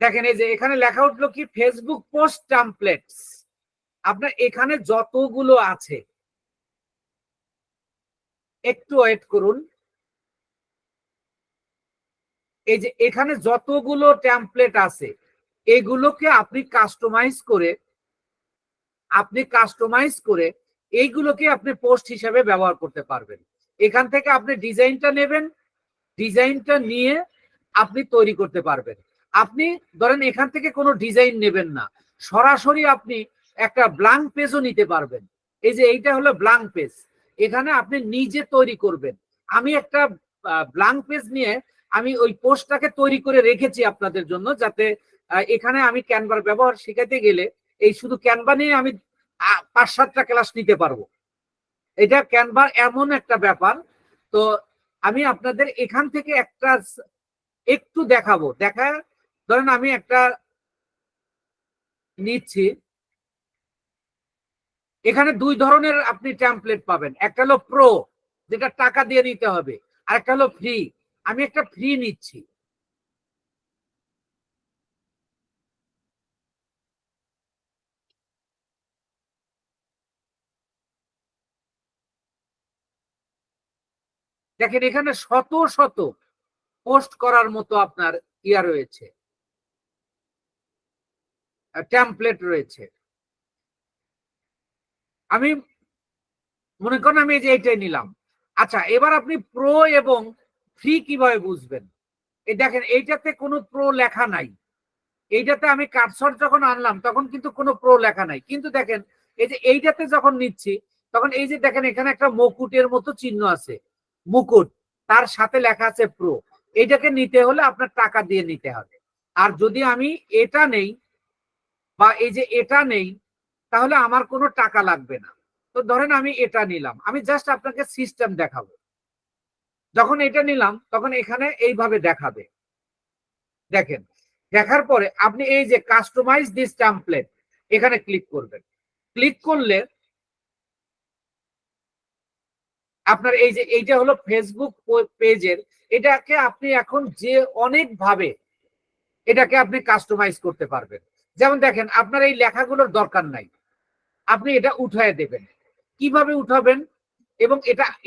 দেখেন এই যে এখানে লেখা উঠলো কি ফেসবুক পোস্ট টেমপ্লেটস। আপনার এখানে যতগুলো আছে, একটু ওয়েট করুন, এই যে এখানে যতগুলো টেমপ্লেট আছে এগুলোকে আপনি কাস্টমাইজ করে এইগুলোকে আপনি পোস্ট হিসেবে ব্যবহার করতে পারবেন। এখান থেকে আপনি ডিজাইনটা নেবেন, ডিজাইনটা নিয়ে আপনি তৈরি করতে পারবেন। আপনি ধরেন এখান থেকে কোনো ডিজাইন নেবেন না, সরাসরি আপনি একটা ব্ল্যাঙ্ক পেজও নিতে পারবেন। এই যে এইটা হলো ব্ল্যাঙ্ক পেজ, এখানে আপনি নিজে তৈরি করবেন। আমি একটা ব্ল্যাঙ্ক পেজ নিয়ে আমি ওই পোস্টটাকে তৈরি করে রেখেছি আপনাদের জন্য, যাতে এখানে আমি ক্যানভার ব্যবহার শেখাতে গেলে এই শুধু ক্যানভা নিয়ে আমি 5-7টা ক্লাস নিতে পারবো। এটা ক্যানভা এমন একটা ব্যাপার। তো আমি আপনাদের এখান থেকে একটু দেখাবো। ধরেন আমি একটা নিচ্ছি, এখানে 2 ধরনের আপনি টেমপ্লেট পাবেন। একটা হলো প্রো, যেটা টাকা দিয়ে নিতে হবে, আর একটা হলো ফ্রি। আমি একটা ফ্রি নিচ্ছি। দেখেন এখানে শত শত পোস্ট করার মতো আপনার ইয়া রয়েছে, টেমপ্লেট রয়েছে। আমি মনে করেন আমি এই যে এইটাই নিলাম। আচ্ছা, এবার আপনি প্রো এবং ফ্রি কিভাবে বুঝবেন? এই দেখেন এইটাতে কোনো প্রো লেখা নাই। এইটাতে আমি কার্সর যখন আনলাম তখন কিন্তু কোনো প্রো লেখা নাই, কিন্তু দেখেন এই যে এইটাতে যখন নিচ্ছি তখন এই যে দেখেন এখানে একটা মুকুটের মতো চিহ্ন আছে, মুকুট, তার সাথে লেখা আছে প্রো। এইটাকে নিতে হলে আপনার টাকা দিয়ে নিতে হবে। আর যদি আমি এটা নেই বা এই যে এটা নেই, তাহলে আমার কোনো টাকা লাগবে না। তো ধরেন আমি এটা নিলাম, আমি জাস্ট আপনাকে সিস্টেম দেখাবো। যখন এটা নিলাম তখন এখানে এইভাবে দেখাবে। দেখেন, দেখার পরে আপনি এই যে কাস্টমাইজ দিস টেমপ্লেট, এখানে ক্লিক করবেন। ক্লিক করলে আপনার এই যে এইটা হলো ফেসবুক পেজের, এটাকে আপনি এখন যে অনেক ভাবে এটাকে আপনি কাস্টমাইজ করতে পারবেন। যেমন দেখেন আপনার এই লেখাগুলোর দরকার নাই, আপনি এটা উঠায় দেবেন। কিভাবে উঠাবেন? এবং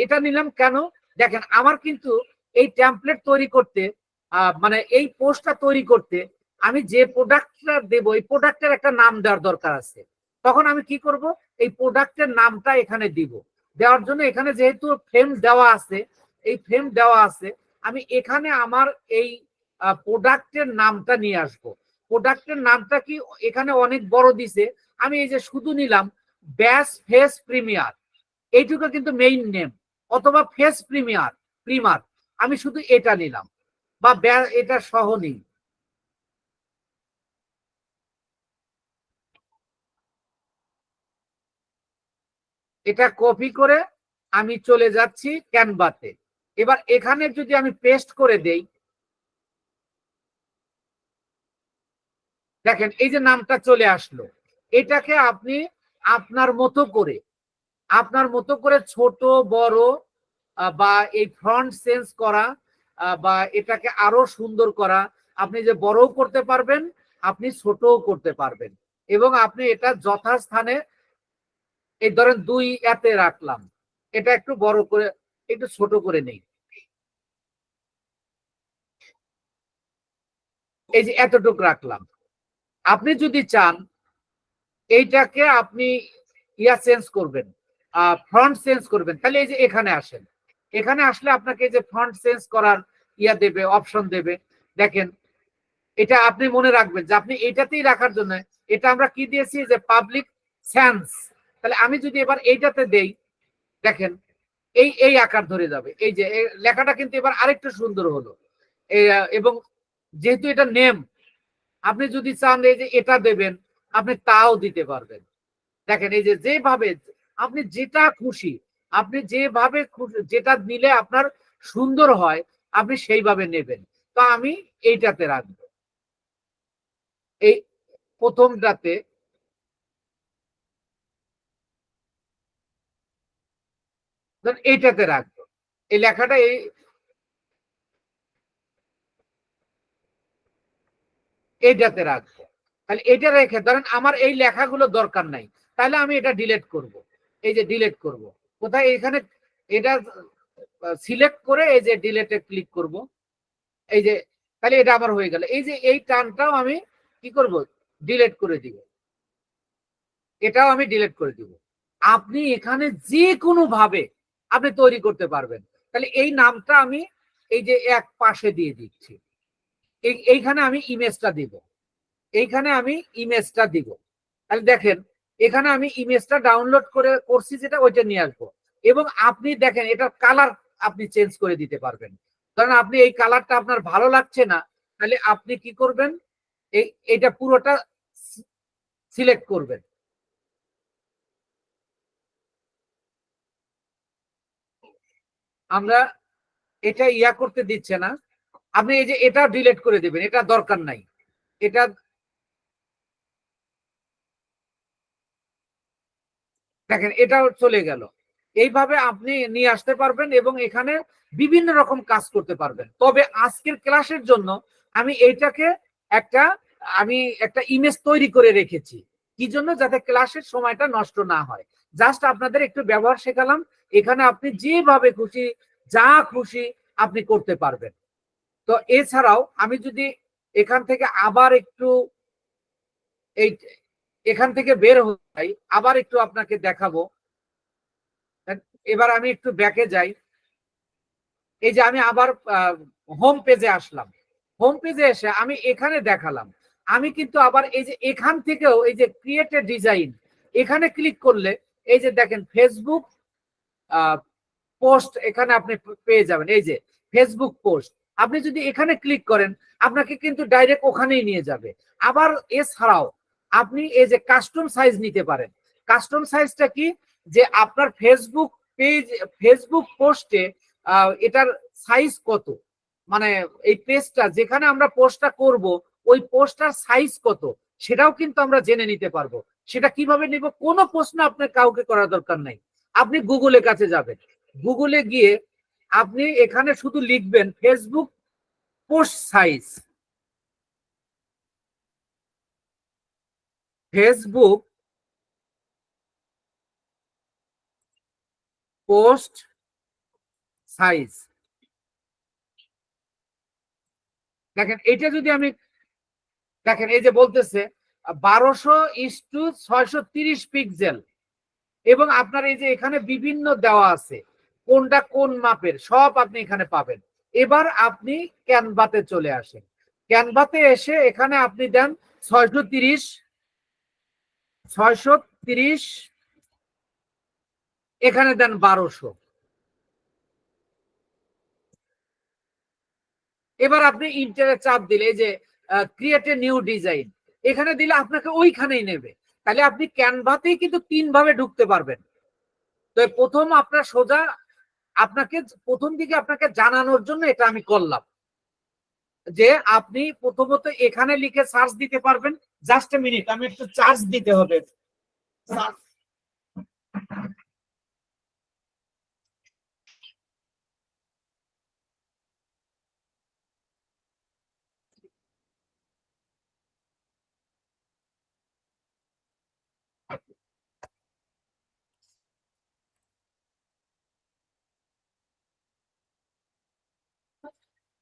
এটা নিলাম কেন? দেখেন আমার কিন্তু এই টেমপ্লেট তৈরি করতে, মানে এই পোস্টটা তৈরি করতে আমি যে প্রোডাক্টটা দেব, এই প্রোডাক্টের একটা নাম দেওয়ার দরকার আছে। তখন আমি কি করব? এই প্রোডাক্টের নামটা এখানে দিব। দেওয়ার জন্য এখানে যেহেতু ফ্রেম দেওয়া আছে, এই ফ্রেম দেওয়া আছে, আমি এখানে আমার এই প্রোডাক্টের নামটা নিয়ে আসব। প্রোডাক্টের নামটা কি এখানে অনেক বড় দিছে, আমি এই যে শুধু নিলাম ব্যাস ফেস প্রিমিয়ার, এইটুকু কিন্তু মেইন নেম, অথবা ফেস প্রিমার, আমি শুধু এটা নিলাম, বা এটা সহ নিই। এটা কপি করে আমি চলে যাচ্ছি ক্যানভাতে। এবার এখানে যদি আমি পেস্ট করে দেই, দেখেন এই যে নামটা চলে আসলো। এটাকে আপনি আপনার মতো করে ছোট বড়, বা এই ফন্ট চেঞ্জ করা, বা এটাকে আরো সুন্দর করা, আপনি যে বড়ও করতে পারবেন, আপনি ছোটও করতে পারবেন। এবং আপনি এটা যথাস্থানে, এই ধরেন 2 এতে রাখলাম, এটা একটু বড় করে একটু ছোট করে নেই, এই যে এতটুকু রাখলাম। আপনি যদি চান এইটাকে আপনি চেঞ্জ করবেন, ফন্ট চেঞ্জ করবেন, তাহলে এই যে এখানে আসেন। এখানে আসলে আপনাকে যে ফন্ট চেঞ্জ করার দেবে, অপশন দেবে। দেখেন এটা আপনি মনে রাখবেন যে আপনি এটাতেই রাখার জন্য এটা আমরা কি দিয়েছি, যে পাবলিক সেন্স। তাহলে আমি যদি এবার এইটাতে দেই, দেখেন এই আকার ধরে যাবে। এই যে লেখাটা কিন্তু এবার আরেকটু সুন্দর হলো। এবং যেহেতু এটা নেম, আপনি যদি চান এই যে এটা দেবেন, আপনি তাও দিতে পারবেন। দেখেন এই যে যেভাবে আপনি যেটা খুশি, আপনি যেভাবে যেটা নিলে আপনার সুন্দর হয়, আপনি সেইভাবে নেবেন। তো আমি এইটাতে রাখবো, এই প্রথমটাতে, এইটাতে রাখবো। এই লেখাটা এইটাতে রাখবো। তাহলে এটা রেখে ধরেন আমার এই লেখাগুলো দরকার নাই, তাহলে আমি এটা ডিলিট করব। এই যে ডিলিট করব, কোথায়? এখানে এটা সিলেক্ট করে এই যে ডিলিটে ক্লিক করব। এই যে তাহলে এটা আমার হয়ে গেল। এই যে এই টানটাও আমি কি করব, ডিলিট করে দিব, এটাও আমি ডিলিট করে দিব। আপনি এখানে যে কোনো ভাবে আপনি তৈরি করতে পারবেন। তাহলে এই নামটা আমি এই যে এক পাশে দিয়ে দিচ্ছি, এইখানে আমি ইমেজটা দিব, এইখানে আমি ইমেজটা দিব। তাহলে দেখেন এখানে আমি ইমেজটা ডাউনলোড করে করছি যেটা, ওইটা নিয়ে আসবো। এবং আপনি দেখেন এটার কালার আপনি চেঞ্জ করে দিতে পারবেন। কারণ আপনি এই কালারটা আপনার ভালো লাগছে না, তাহলে আপনি কি করবেন, এইটা পুরোটা সিলেক্ট করবেন। আমরা এটা ইয়া করতে দিচ্ছে না, আপনি এই যে এটা ডিলিট করে দিবেন, এটা দরকার নাই। এটা দেখেন এটাও চলে গেল। এইভাবে আপনি নিয়ে আসতে পারবেন এবং এখানে বিভিন্ন রকম কাজ করতে পারবেন। তবে আজকের ক্লাসের জন্য আমি এইটাকে একটা আমি একটা ইমেজ তৈরি করে রেখেছি, কি জন্য, যাতে ক্লাসের সময়টা নষ্ট না হয়। জাস্ট আপনাদের একটু ব্যবহার শেখালাম। এখানে আপনি যেভাবে খুশি, যা খুশি আপনি করতে পারবেন। তো এছাড়াও আমি যদি এখান থেকে আবার একটু এই এখান থেকে বের হই, আবার একটু আপনাকে দেখাবো। এবার আমি একটু ব্যাকে যাই। এই যে আমি আবার হোম পেজে আসলাম। হোম পেজে এসে আমি এখানে দেখালাম, আমি কিন্তু আবার এই যে এখান থেকেও এই যে ক্রিয়েট এ ডিজাইন, এখানে ক্লিক করলে এই যে দেখেন ফেসবুক পোস্ট এখানে আপনি পেয়ে যাবেন। এই যে ফেসবুক পোস্ট, আপনি যদি এখানে ক্লিক করেন আপনাকে কিন্তু ডাইরেক্ট ওখানেই নিয়ে যাবে। আবার এছাড়াও আপনি এই যে কাস্টম সাইজ নিতে পারেন। কাস্টম সাইজটা কি, যে আপনার ফেসবুক পেজ, ফেসবুক পোস্টে এটার সাইজ কত, মানে এই পেজটা যেখানে আমরা পোস্টটা করব ওই পোস্টার সাইজ কত, সেটাও কিন্তু আমরা জেনে নিতে পারবো। সেটা কিভাবে নিব, কোনো প্রশ্ন আপনার কাউকে করার দরকার নাই। আপনি গুগলের কাছে যাবেন, গুগলে গিয়ে আপনি এখানে শুধু লিখবেন Facebook post size, Facebook post size. দেখেন এটা যদি আমি, দেখেন এই যে বলতেছে 1200:630 পিক্সেল, এবং আপনার এই যে এখানে বিভিন্ন দেওয়া আছে কোনটা কোন মাপের, সব আপনি এখানে পাবেন। এবার আপনি ক্যানভাতে চলে আসেন। ক্যানভাতে এসে এখানে আপনি দেন 630, 630, এখানে দেন 1200। এবার আপনি ইন্টারে চাপ দিলে এই যে ক্রিয়েট এ নিউ ডিজাইন, এখানে দিলে আপনাকে ওইখানেই নেবে। তাহলে আপনি ক্যানভাতেই কিন্তু 3 ভাবে ঢুকতে পারবেন। তো প্রথম আপনার সোজা আপনাকে প্রথম দিকে আপনাকে জানানোর জন্য এটা আমি করলাম, যে আপনি প্রথমত এখানে লিখে সার্চ দিতে পারবেন। জাস্ট এ মিনিট, আমি একটু চার্জ দিতে হবে।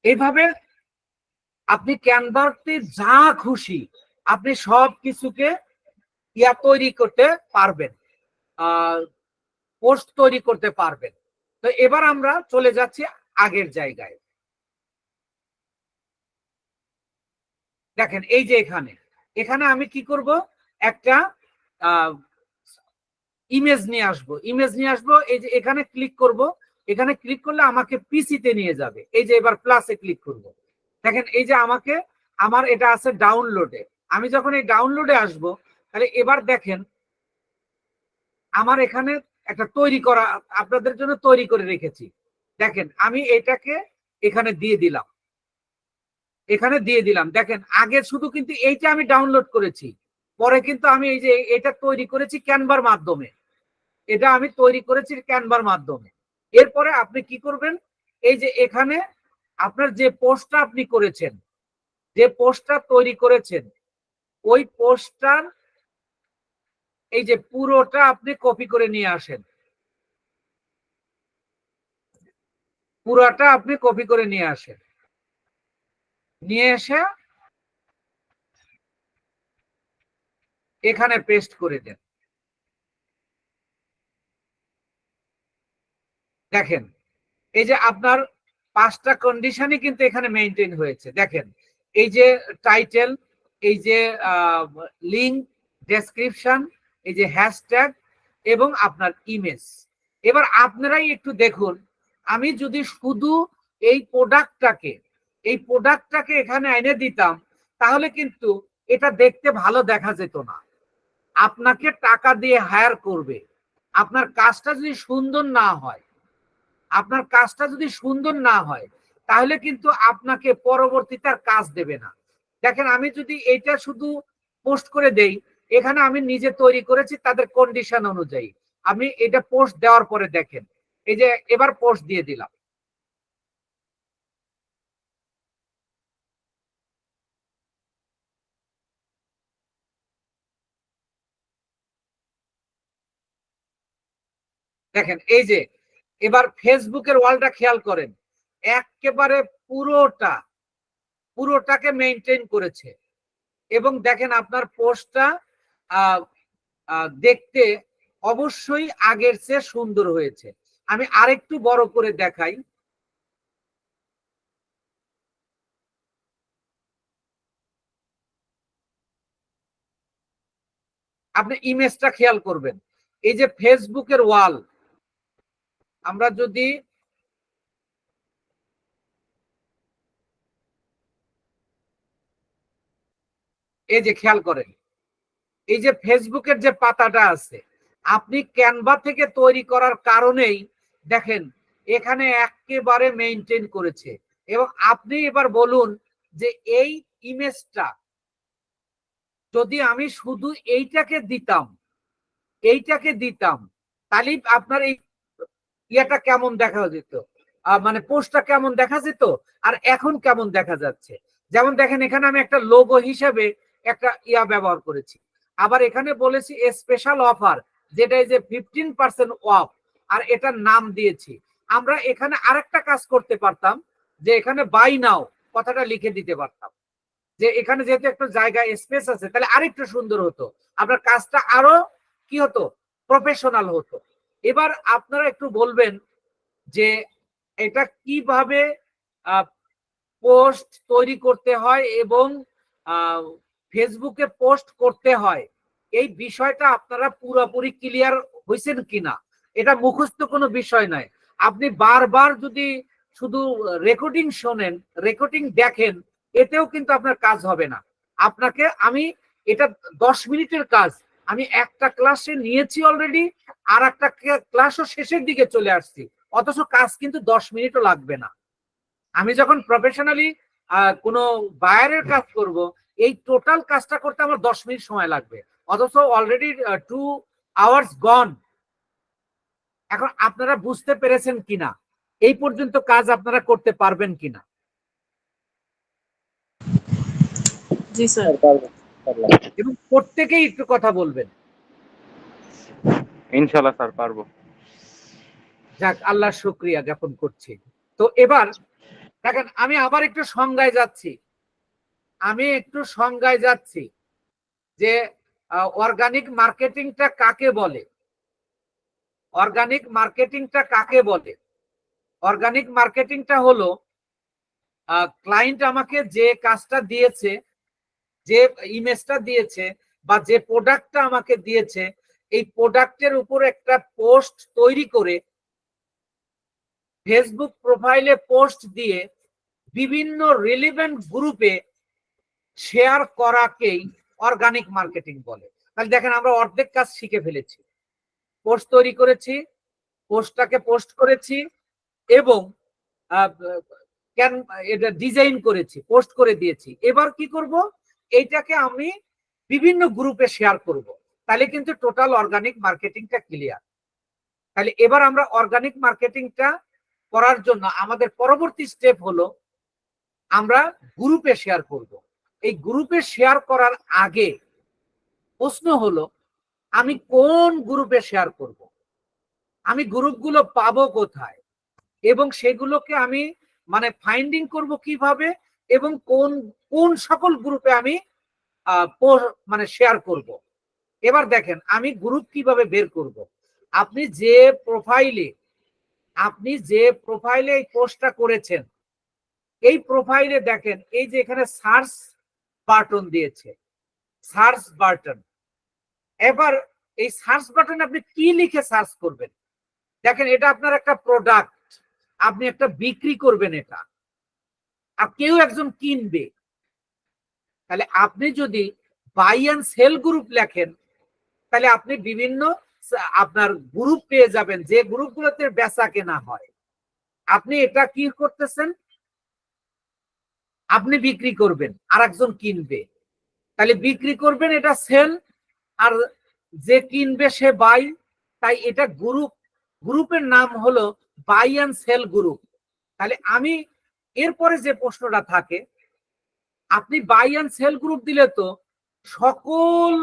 এইভাবে আপনি ক্যানভাতে যা খুশি আপনি সব কিছুকে ইয়া তৈরি করতে পারবেন, পোস্ট তৈরি করতে পারবেন। তো এবার আমরা চলে যাচ্ছি আগের জায়গায়। দেখেন এই যে এখানে, এখানে আমি কি করব, একটা ইমেজ নিয়ে আসবো। ইমেজ নিয়ে আসবো, এই যে এখানে ক্লিক করব। এখানে ক্লিক করলে আমাকে পিসিতে নিয়ে যাবে। এই যে এবার প্লাসে ক্লিক করব, দেখেন এই যে আমাকে, আমার এটা আছে ডাউনলোডে। আমি যখন এই ডাউনলোডে আসব, তাহলে এবার দেখেন আমার এখানে একটা তৈরি করা আপনাদের জন্য তৈরি করে রেখেছি। দেখেন আমি এটাকে এখানে দিয়ে দিলাম, এখানে দিয়ে দিলাম। দেখেন আগে শুধু কিন্তু এইটা আমি ডাউনলোড করেছি, পরে কিন্তু আমি এই যে এটা তৈরি করেছি ক্যানভার মাধ্যমে। এটা আমি তৈরি করেছি ক্যানভার মাধ্যমে। এরপরে আপনি কি করবেন, এই যে এখানে আপনার যে পোস্টটা আপনি করেছেন, যে পোস্টটা তৈরি করেছেন, ওই পোস্টটার এই যে পুরোটা আপনি কপি করে নিয়ে আসেন। পুরোটা আপনি কপি করে নিয়ে আসেন, নিয়ে এসে এখানে পেস্ট করে দেন। দেখেন এই যে আপনার 5টা কন্ডিশনই কিন্তু এখানে মেনটেন হয়েছে। দেখেন এই যে টাইটেল, এই যে লিঙ্ক, ডেসক্রিপশন, এই যে হ্যাশট্যাগ এবং আপনার ইমেজ। এবার আপনারাই একটু দেখুন, আমি যদি শুধু এই প্রোডাক্টটাকে এখানে এনে দিতাম তাহলে কিন্তু এটা দেখতে ভালো দেখা যেত না। আপনাকে টাকা দিয়ে হায়ার করবে, আপনার কাজটা যদি সুন্দর না হয়, তাহলে কিন্তু আপনাকে পরবর্তীতে আর কাজ দেবে না। দেখেন আমি যদি এইটা শুধু পোস্ট করে দেই, এখানে আমি নিজে তৈরি করেছি তাদের কন্ডিশন অনুযায়ী। আমি এটা পোস্ট দেওয়ার পরে দেখেন এই যে এবার পোস্ট দিয়ে দিলাম। দেখেন এই যে এবার ফেসবুকের ওয়ালটা খেয়াল করেন, একেবারে পুরোটাকে মেনটেন করেছে। এবং দেখেন আপনার পোস্টটা দেখতে অবশ্যই আগের চেয়ে সুন্দর হয়েছে। আমি আরেকটু বড় করে দেখাই। আপনি ইমেজটা খেয়াল করবেন, এই যে ফেসবুকের ওয়াল, আমরা যদি এই যে খেয়াল করেন, এই যে ফেসবুকের যে পাতাটা আছে, আপনি ক্যানভা থেকে তৈরি করার কারণেই দেখেন এখানে একেবারে মেইনটেইন করেছে। এবং আপনি এবার বলুন যে এই ইমেজটা যদি আমি শুধু এইটাকে দিতাম তাহলে আপনার এই ইয়েটা কেমন দেখা যেত, মানে পোস্টটা কেমন দেখা যেত আর এখন কেমন দেখা যাচ্ছে। যেমন দেখেন এখানে আমি একটা লোগো হিসেবে একটা ব্যবহার করেছি, আবার এখানে বলেছি স্পেশাল অফার, যেটা এই যে 15% অফ, আর এটার নাম দিয়েছি। আমরা এখানে আরেকটা কাজ করতে পারতাম, যে এখানে বাই নাও কথাটা লিখে দিতে পারতাম, যে এখানে যেহেতু একটা জায়গা স্পেস আছে তাহলে আরেকটু সুন্দর হতো, আপনার কাজটা আরো কি হতো, প্রফেশনাল হতো। এবার আপনারা একটু বলবেন যে এটা কিভাবে পোস্ট তৈরি করতে হয় এবং ফেসবুকে পোস্ট করতে হয়, এই বিষয়টা আপনারা পুরোপুরি ক্লিয়ার হয়েছেন কিনা। এটা মুখস্থ কোনো বিষয় নয়। আপনি বারবার যদি শুধু রেকর্ডিং শোনেন, রেকর্ডিং দেখেন, এতেও কিন্তু আপনার কাজ হবে না। আপনাকে আমি এটা 10 মিনিটের কাজ আমি একটা ক্লাসে নিয়েছি অলরেডি, আর একটা ক্লাসও শেষের দিকে চলে আসছি, অথচ কাজ কিন্তু 10 মিনিটও লাগবে না। আমি যখন প্রফেশনালি কোনো বায়ারের কাজ করব, এই টোটাল কাজটা করতে আমার 10 মিনিট সময় লাগবে, অথচ অলরেডি 2 আওয়ার্স গন। এখন আপনারা বুঝতে পেরেছেন কিনা, এই পর্যন্ত কাজ আপনারা করতে পারবেন কিনা? জি স্যার। এবং প্রত্যেকেই একটু কথা বলবেন। ইনশাল্লাহ স্যার পারবো। যাক, আল্লাহ শুকরিয়া জ্ঞাপন করছি। তো এবার দেখেন আমি আবার একটু সংজ্ঞায় যাচ্ছি, যে অর্গানিক মার্কেটিংটা কাকে বলে। অর্গানিক মার্কেটিংটা হলো ক্লায়েন্ট আমাকে যে কাজটা দিয়েছে, যে ইমেজটা দিয়েছে বা যে প্রোডাক্টটা আমাকে দিয়েছে, এই প্রোডাক্টের উপর একটা পোস্ট তৈরি করে ফেসবুক প্রোফাইলে পোস্ট দিয়ে বিভিন্ন রিলেভেন্ট গ্রুপে শেয়ার করাকেই অর্গানিক মার্কেটিং বলে। তাহলে দেখেন আমরা অর্ধেক কাজ শিখে ফেলেছি। পোস্ট তৈরি করেছি, পোস্টটাকে পোস্ট করেছি এবং এটা ডিজাইন করেছি, পোস্ট করে দিয়েছি। এবার কি করব, এইটাকে আমি বিভিন্ন গ্রুপে শেয়ার করব, তাহলে কিন্তু টোটাল অর্গানিক মার্কেটিংটা ক্লিয়ার। তাহলে এবার আমরা অর্গানিক মার্কেটিংটা করার জন্য আমাদের পরবর্তী স্টেপ হলো আমরা গ্রুপে শেয়ার করব। এই গ্রুপে শেয়ার করার আগে প্রশ্ন হলো আমি কোন গ্রুপে শেয়ার করব, আমি গ্রুপগুলো পাবো কোথায়, এবং সেগুলোকে আমি মানে ফাইন্ডিং করব কিভাবে, এবং কোন কোন সকল গ্রুপে আমি মানে শেয়ার করব। এবার দেখেন আমি গ্রুপ কিভাবে বের করব। আপনি যে প্রোফাইলে এই পোস্টটা করেছেন, এই প্রোফাইলে দেখেন এই যে এখানে সার্চ বাটন দিয়েছে, সার্চ বাটন। এবার এই সার্চ বাটনে আপনি কি লিখে সার্চ করবেন? দেখেন এটা আপনার একটা প্রোডাক্ট, আপনি একটা বিক্রি করবেন, এটা আর কেউ একজন কিনবে। তাহলে আপনি যদি বাই অ্যান্ড সেল গ্রুপ লেখেন, তাহলে আপনি বিভিন্ন আপনার গ্রুপ পেয়ে যাবেন, যে গ্রুপগুলোতে বেচা কেনা হয়। আপনি এটা কি করতেছেন? আপনি বিক্রি করবেন, আর একজন কিনবে। তাহলে বিক্রি করবেন, এটা সেল, আর যে কিনবে সে বাই। তাই এটা গ্রুপের নাম হলো বাই অ্যান্ড সেল গ্রুপ। তাহলে আমি এরপরে যে প্রশ্নটা থাকে, আপনি বাই অ্যান্ড সেল গ্রুপ দিলে তো সকল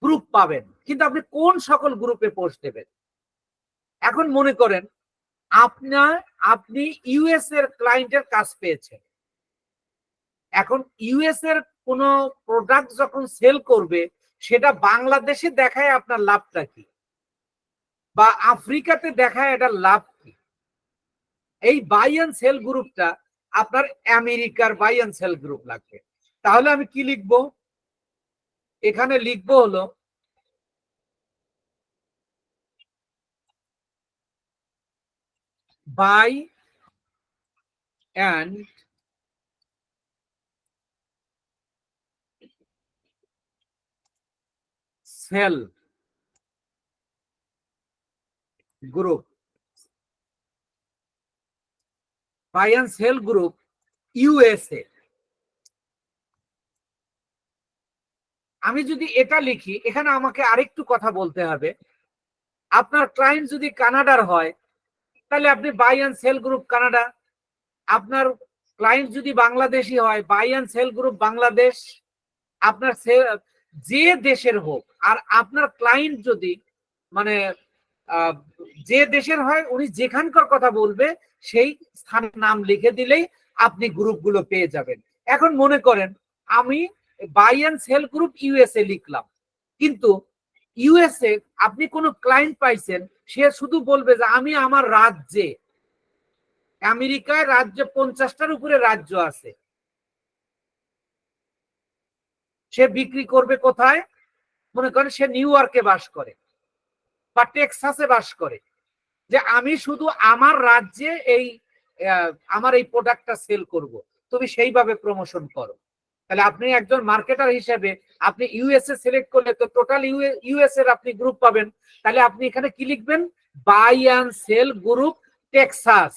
গ্রুপ পাবেন, কিন্তু আপনি কোন সকল গ্রুপে পোস্ট দেবেন? এখন মনে করেন আপনি ইউএস এর ক্লায়েন্টের কাজ পেয়েছেন। এখন ইউএস এর কোন প্রোডাক্ট যখন সেল করবে, সেটা বাংলাদেশে দেখায় আপনার লাভটা কি, বা আফ্রিকাতে দেখায় এটা লাভ কি? এই বাই অ্যান্ড সেল গ্রুপটা আপনার আমেরিকার বাই অ্যান্ড সেল গ্রুপ লাগবে। তাহলে আমি কি লিখবো? এখানে লিখবো হলো buy and sell group, buy and sell group USA. আমি যদি এটা লিখি, এখানে আমাকে আরেকটু কথা বলতে হবে। আপনার ক্লায়েন্ট যদি কানাডার হয়, তাহলে আপনি buy and sell group Canada. আপনার ক্লায়েন্ট যদি বাংলাদেশি হয়, buy and sell group Bangladesh. আপনার যে দেশের হোক, আর আপনার ক্লায়েন্ট যদি মানে যে দেশের হয়, উনি যেখানকার কথা বলবে সেই স্থানের নাম লিখে দিলেই আপনি গ্রুপগুলো পেয়ে যাবেন। এখন মনে করেন আমি buy and sell group USA লিখলাম, কিন্তু ইউএসএ আপনি কোনো ক্লায়েন্ট পাইছেন, সে শুধু বলবে যে আমি আমার রাজ্যে, আমেরিকায় রাজ্য 50টার উপরে রাজ্য আছে, সে বিক্রি করবে কোথায়? মনে করেন সে নিউ ইয়র্কে বাস করে বা টেক্সাসে বাস করে, যে আমি শুধু আমার রাজ্যে আমার এই প্রোডাক্টটা সেল করব, তুমি সেইভাবে প্রমোশন করো। তাহলে আপনি একজন মার্কেটার হিসেবে আপনি ইউএসএ সিলেক্ট করলে তো টোটাল ইউএস এর আপনি গ্রুপ পাবেন। তাহলে আপনি এখানে কি লিখবেন? Buy and sell group Texas,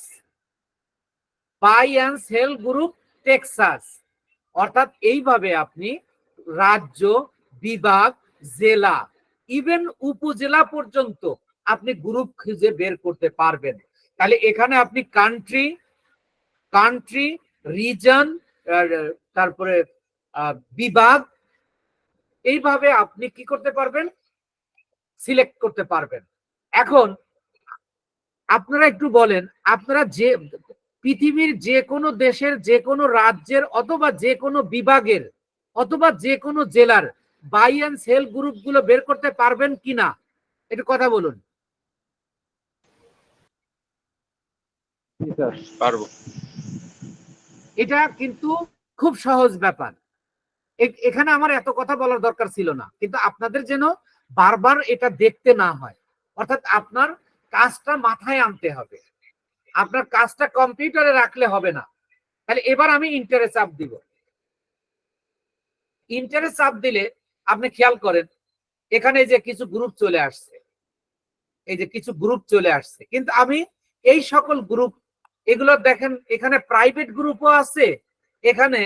buy and sell group Texas. অর্থাৎ এইভাবে আপনি রাজ্য, বিভাগ, জেলা, ইভেন উপজেলা পর্যন্ত আপনি গ্রুপ খুঁজে বের করতে পারবেন। তাহলে এখানে আপনি কান্ট্রি, রিজন, তারপরে বিভাগ, এইভাবে আপনি কি করতে পারবেন? সিলেক্ট করতে পারবেন। এখন আপনারা একটু বলেন, আপনারা যে পৃথিবীর যে কোনো দেশের, যে কোনো রাজ্যের, অথবা যে কোনো বিভাগের, অথবা যে কোনো জেলার বাই অ্যান্ড সেল গ্রুপগুলো বের করতে পারবেন কিনা, একটু কথা বলুন। পারবো। এটা কিন্তু খুব সহজ ব্যাপার। এখানে আমার এত কথা বলার দরকার ছিল না, কিন্তু আপনাদের যেন বারবার এটা দেখতে না হয়। অর্থাৎ আপনার কাজটা মাথায় আনতে হবে, আপনার কাজটা কম্পিউটারে রাখলে হবে না। তাহলে এবার আমি ইন্টারে চাপ দিব। ইন্টারে চাপ দিলে আপনি খেয়াল করেন এখানে যে কিছু গ্রুপ চলে আসছে, এই যে কিছু গ্রুপ চলে আসছে, কিন্তু আমি এই সকল গ্রুপ, এগুলো দেখেন এখানে প্রাইভেট গ্রুপও আছে, এখানে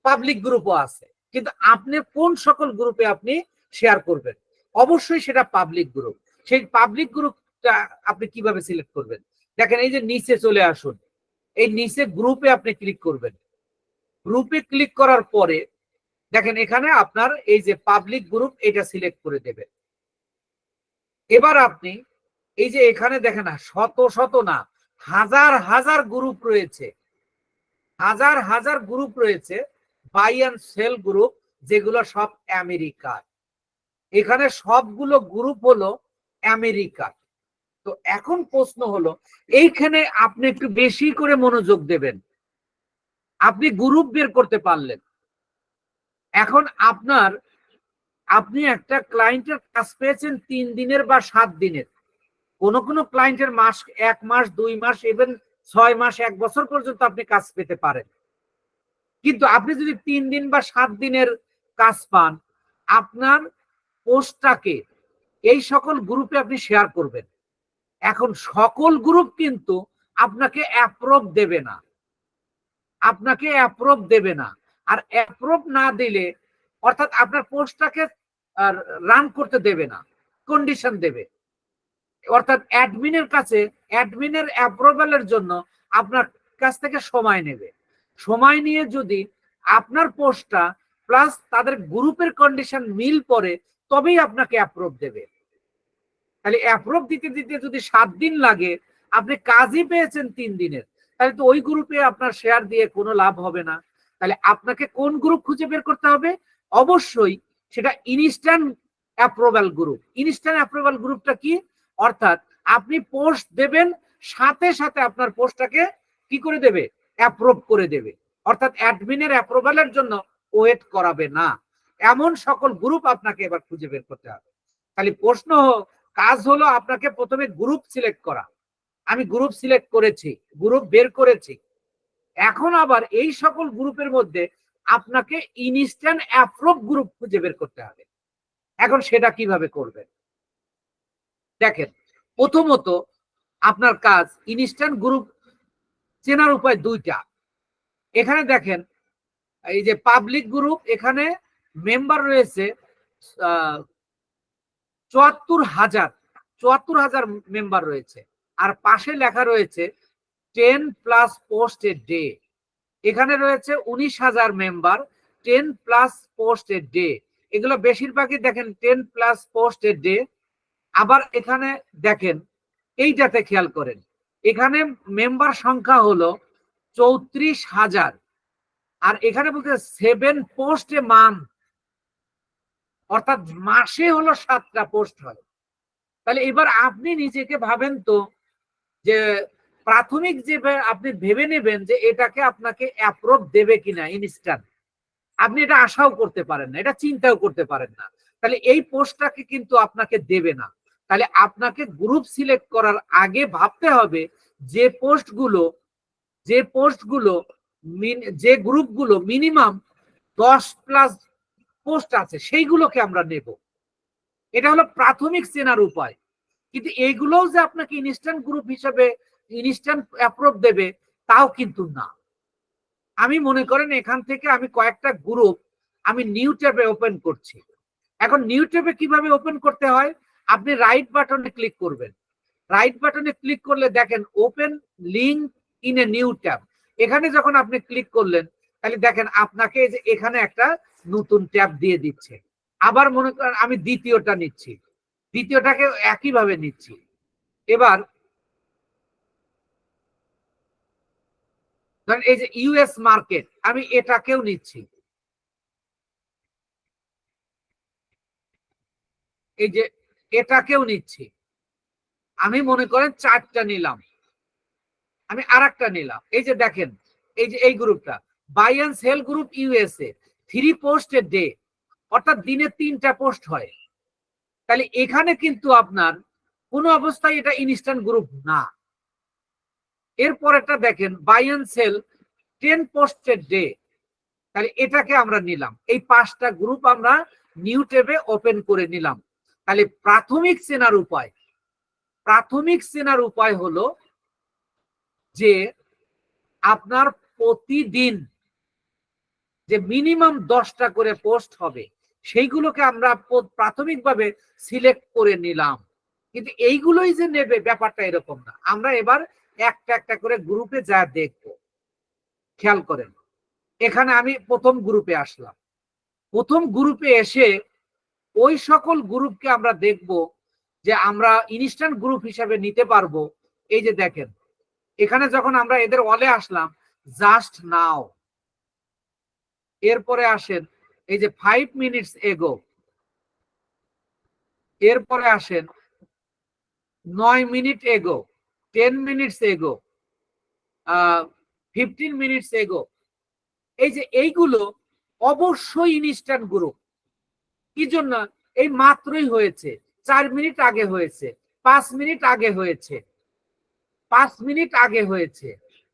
পাবলিক গ্রুপও আছে। কিন্তু আপনি কোন সকল গ্রুপে আপনি শেয়ার করবেন? অবশ্যই সেটা পাবলিক গ্রুপ। সেই পাবলিক গ্রুপটা আপনি কিভাবে সিলেক্ট করবেন? দেখেন এই যে নিচে চলে আসুন, এই নিচে গ্রুপে আপনি ক্লিক করবেন। গ্রুপে ক্লিক করার পরে দেখেন এখানে আপনার এই যে পাবলিক গ্রুপ, এটা সিলেক্ট করে দেবেন। এবার আপনি এই যে এখানে দেখেন না, শত শত না, হাজার হাজার গ্রুপ রয়েছে, হাজার হাজার গ্রুপ রয়েছে, বাই অ্যান্ড সেল গ্রুপ যেগুলো সব আমেরিকার। এখানে সবগুলো গ্রুপ হলো আমেরিকার। তো এখন প্রশ্ন হলো, এইখানে আপনি একটু বেশি করে মনোযোগ দেবেন। আপনি গ্রুপ বের করতে পারলেন, এখন আপনি একটা ক্লায়েন্টের কাজ পেয়েছেন 3 দিনের বা 7 দিনের, কোনো ক্লায়েন্টের মাস 1 মাস 2 মাস ইভেন 6 মাস 1 বছর পর্যন্ত আপনি কাজ পেতে পারেন। কিন্তু আপনি যদি 3 দিন বা 7 দিনের কাজ পান, আপনার পোস্টটাকে এই সকল গ্রুপে আপনি শেয়ার করবেন। এখন সকল গ্রুপ কিন্তু আপনাকে অ্যাপ্রুভ দেবে না, আর অ্যাপ্রুভ না দিলে অর্থাৎ আপনার পোস্টটাকে রান করতে দেবে না, কন্ডিশন দেবে। অর্থাৎ অ্যাডমিনের অ্যাপ্রুভালের জন্য আপনার কাছ থেকে সময় নেবে। সময় নিয়ে যদি আপনার পোস্টটা প্লাস তাদের গ্রুপের কন্ডিশন মিল পড়ে, তবেই আপনাকে অ্যাপ্রুভ দেবে। তাহলে অ্যাপ্রুভ দিতে দিতে যদি 7 দিন লাগে, আপনি কাজই পেয়েছেন 3 দিনের, তাহলে তো ওই গ্রুপে আপনার শেয়ার দিয়ে কোনো লাভ হবে না। তাহলে আপনাকে কোন গ্রুপ খুঁজে বের করতে হবে? অবশ্যই সেটা instant approval group. Instant approval গ্রুপটা কি? অর্থাৎ আপনি পোস্ট দেবেন, সাথে সাথে আপনার পোস্টটাকে কি করে দেবে? অ্যাপ্রুভ করে দেবে। অর্থাৎ অ্যাডমিনের অ্যাপ্রুভালের জন্য ওয়েট করাবে না। এমন সকল গ্রুপ আপনাকে এবার খুঁজে বের করতে হবে। খালি প্রশ্ন, কাজ হলো আপনাকে প্রথমে গ্রুপ সিলেক্ট করা। আমি গ্রুপ সিলেক্ট করেছি, গ্রুপ বের করেছি। এখন আবার এই সকল গ্রুপের মধ্যে আপনাকে ইনস্ট্যান্ট অ্যাপ্রুভ গ্রুপ খুঁজে বের করতে হবে। এখন সেটা কিভাবে করবেন? দেখেন, প্রথমত আপনার কাজ ইনস্ট্যান্ট গ্রুপ চেনার উপায় 2টা। এখানে দেখেন, এই যে পাবলিক গ্রুপ, এখানে মেম্বার রয়েছে ৭৪,০০০ মেম্বার রয়েছে। আর পাশে লেখা রয়েছে 10+ পোস্ট এ ডে। এখানে রয়েছে 19,000 মেম্বার, 10+ পোস্ট এ ডে। এগুলো বেশিরভাগই দেখেন 10+ পোস্ট এ ডে। আবার এখানে দেখেন, এইটাতে খেয়াল করেন, এখানে মেম্বার সংখ্যা হলো 34,000, আর এখানে বলতে 7 পোস্ট এ মান্থ, অর্থাৎ মাসে হলো 7টা পোস্ট হয়। তাহলে এবার আপনি নিজেকে ভাবেন তো, যে প্রাথমিক যে আপনি ভেবে নেবেন যে এটাকে আপনাকে অ্যাপ্রুভ দেবে কিনা ইনস্ট্যান্ট, আপনি এটা আশাও করতে পারেন না, এটা চিন্তাও করতে পারেন না। তাহলে এই পোস্টটাকে কিন্তু আপনাকে দেবে না। তাহলে আপনাকে গ্রুপ সিলেক্ট করার আগে ভাবতে হবে যে যে গ্রুপগুলো মিনিমাম 10+ পোস্ট আছে, সেইগুলোকে আমরা নেব। এটা হলো প্রাথমিক চেনার উপায়। কিন্তু এইগুলোও যে আপনাকে ইনস্ট্যান্ট গ্রুপ হিসেবে ইনস্ট্যান্ট অ্যাপ্রুভ দেবে, তাও কিন্তু না। আমি মনে করেন এখান থেকে আমি কয়েকটা গ্রুপ আমি নিউ ট্যাবে ওপেন করছি। এখন নিউ ট্যাবে কিভাবে ওপেন করতে হয়? আপনি রাইট বাটনে ক্লিক করবেন। রাইট বাটনে ক্লিক করলে দেখেন open link in a new tab. এখানে যখন আপনি ক্লিক করলেন, তাহলে দেখেন আপনাকে যে এখানে একটা নতুন ট্যাব দিয়ে দিচ্ছে। আবার মনে করেন আমি দ্বিতীয়টা নিচ্ছি, দ্বিতীয়টাকে একইভাবে নিচ্ছি। এবার ধরেন এই যে ইউএস মার্কেট, আমি এটাকেও নিচ্ছি। এই যে এটাকেও নিচ্ছি। আমি মনে করেন 4টা নিলাম, আমি আরেকটা নিলাম। এই যে দেখেন, এই যে এই গ্রুপটা buy and sell group USA, 3 post a day, অর্থাৎ দিনে 3টা পোস্ট হয়। তাহলে এখানে কিন্তু আপনার কোন অবস্থায় এটা ইনস্ট্যান্ট গ্রুপ না। এরপর একটা দেখেন buy and sell 10 post a day, তাহলে এটাকে আমরা নিলাম। এই 5টা গ্রুপ আমরা নিউ ট্যাবে ওপেন করে নিলাম। তাহলে প্রাথমিক চেনার উপায় হলো যে আপনার প্রতিদিন যে মিনিমাম 10টা করে পোস্ট হবে, সেইগুলোকে আমরা প্রাথমিকভাবে সিলেক্ট করে নিলাম। কিন্তু এইগুলোই যে নেবে ব্যাপারটা এরকম না। আমরা এবার একটা একটা করে গ্রুপে যা দেখব। খেয়াল করেন, এখানে আমি প্রথম গ্রুপে আসলাম। প্রথম গ্রুপে এসে ওই সকল গ্রুপকে আমরা দেখব যে আমরা ইনস্ট্যান্ট গ্রুপ হিসাবে নিতে পারবো। এই যে দেখেন, এখানে যখন আমরা এদের ওয়ালে আসলাম, জাস্ট নাও, এরপরে আসেন এই যে 5 মিনিটস এগো, এরপরে আসেন 9 মিনিট এগো, 10 মিনিটস এগো, 15 মিনিটস এগো। এই যে এইগুলো অবশ্যই ইনস্ট্যান্ট গ্রুপ। কি জন্য? এই মাত্রই হয়েছে, 4 মিনিট আগে হয়েছে, 5 মিনিট আগে হয়েছে, 5 মিনিট আগে হয়েছে।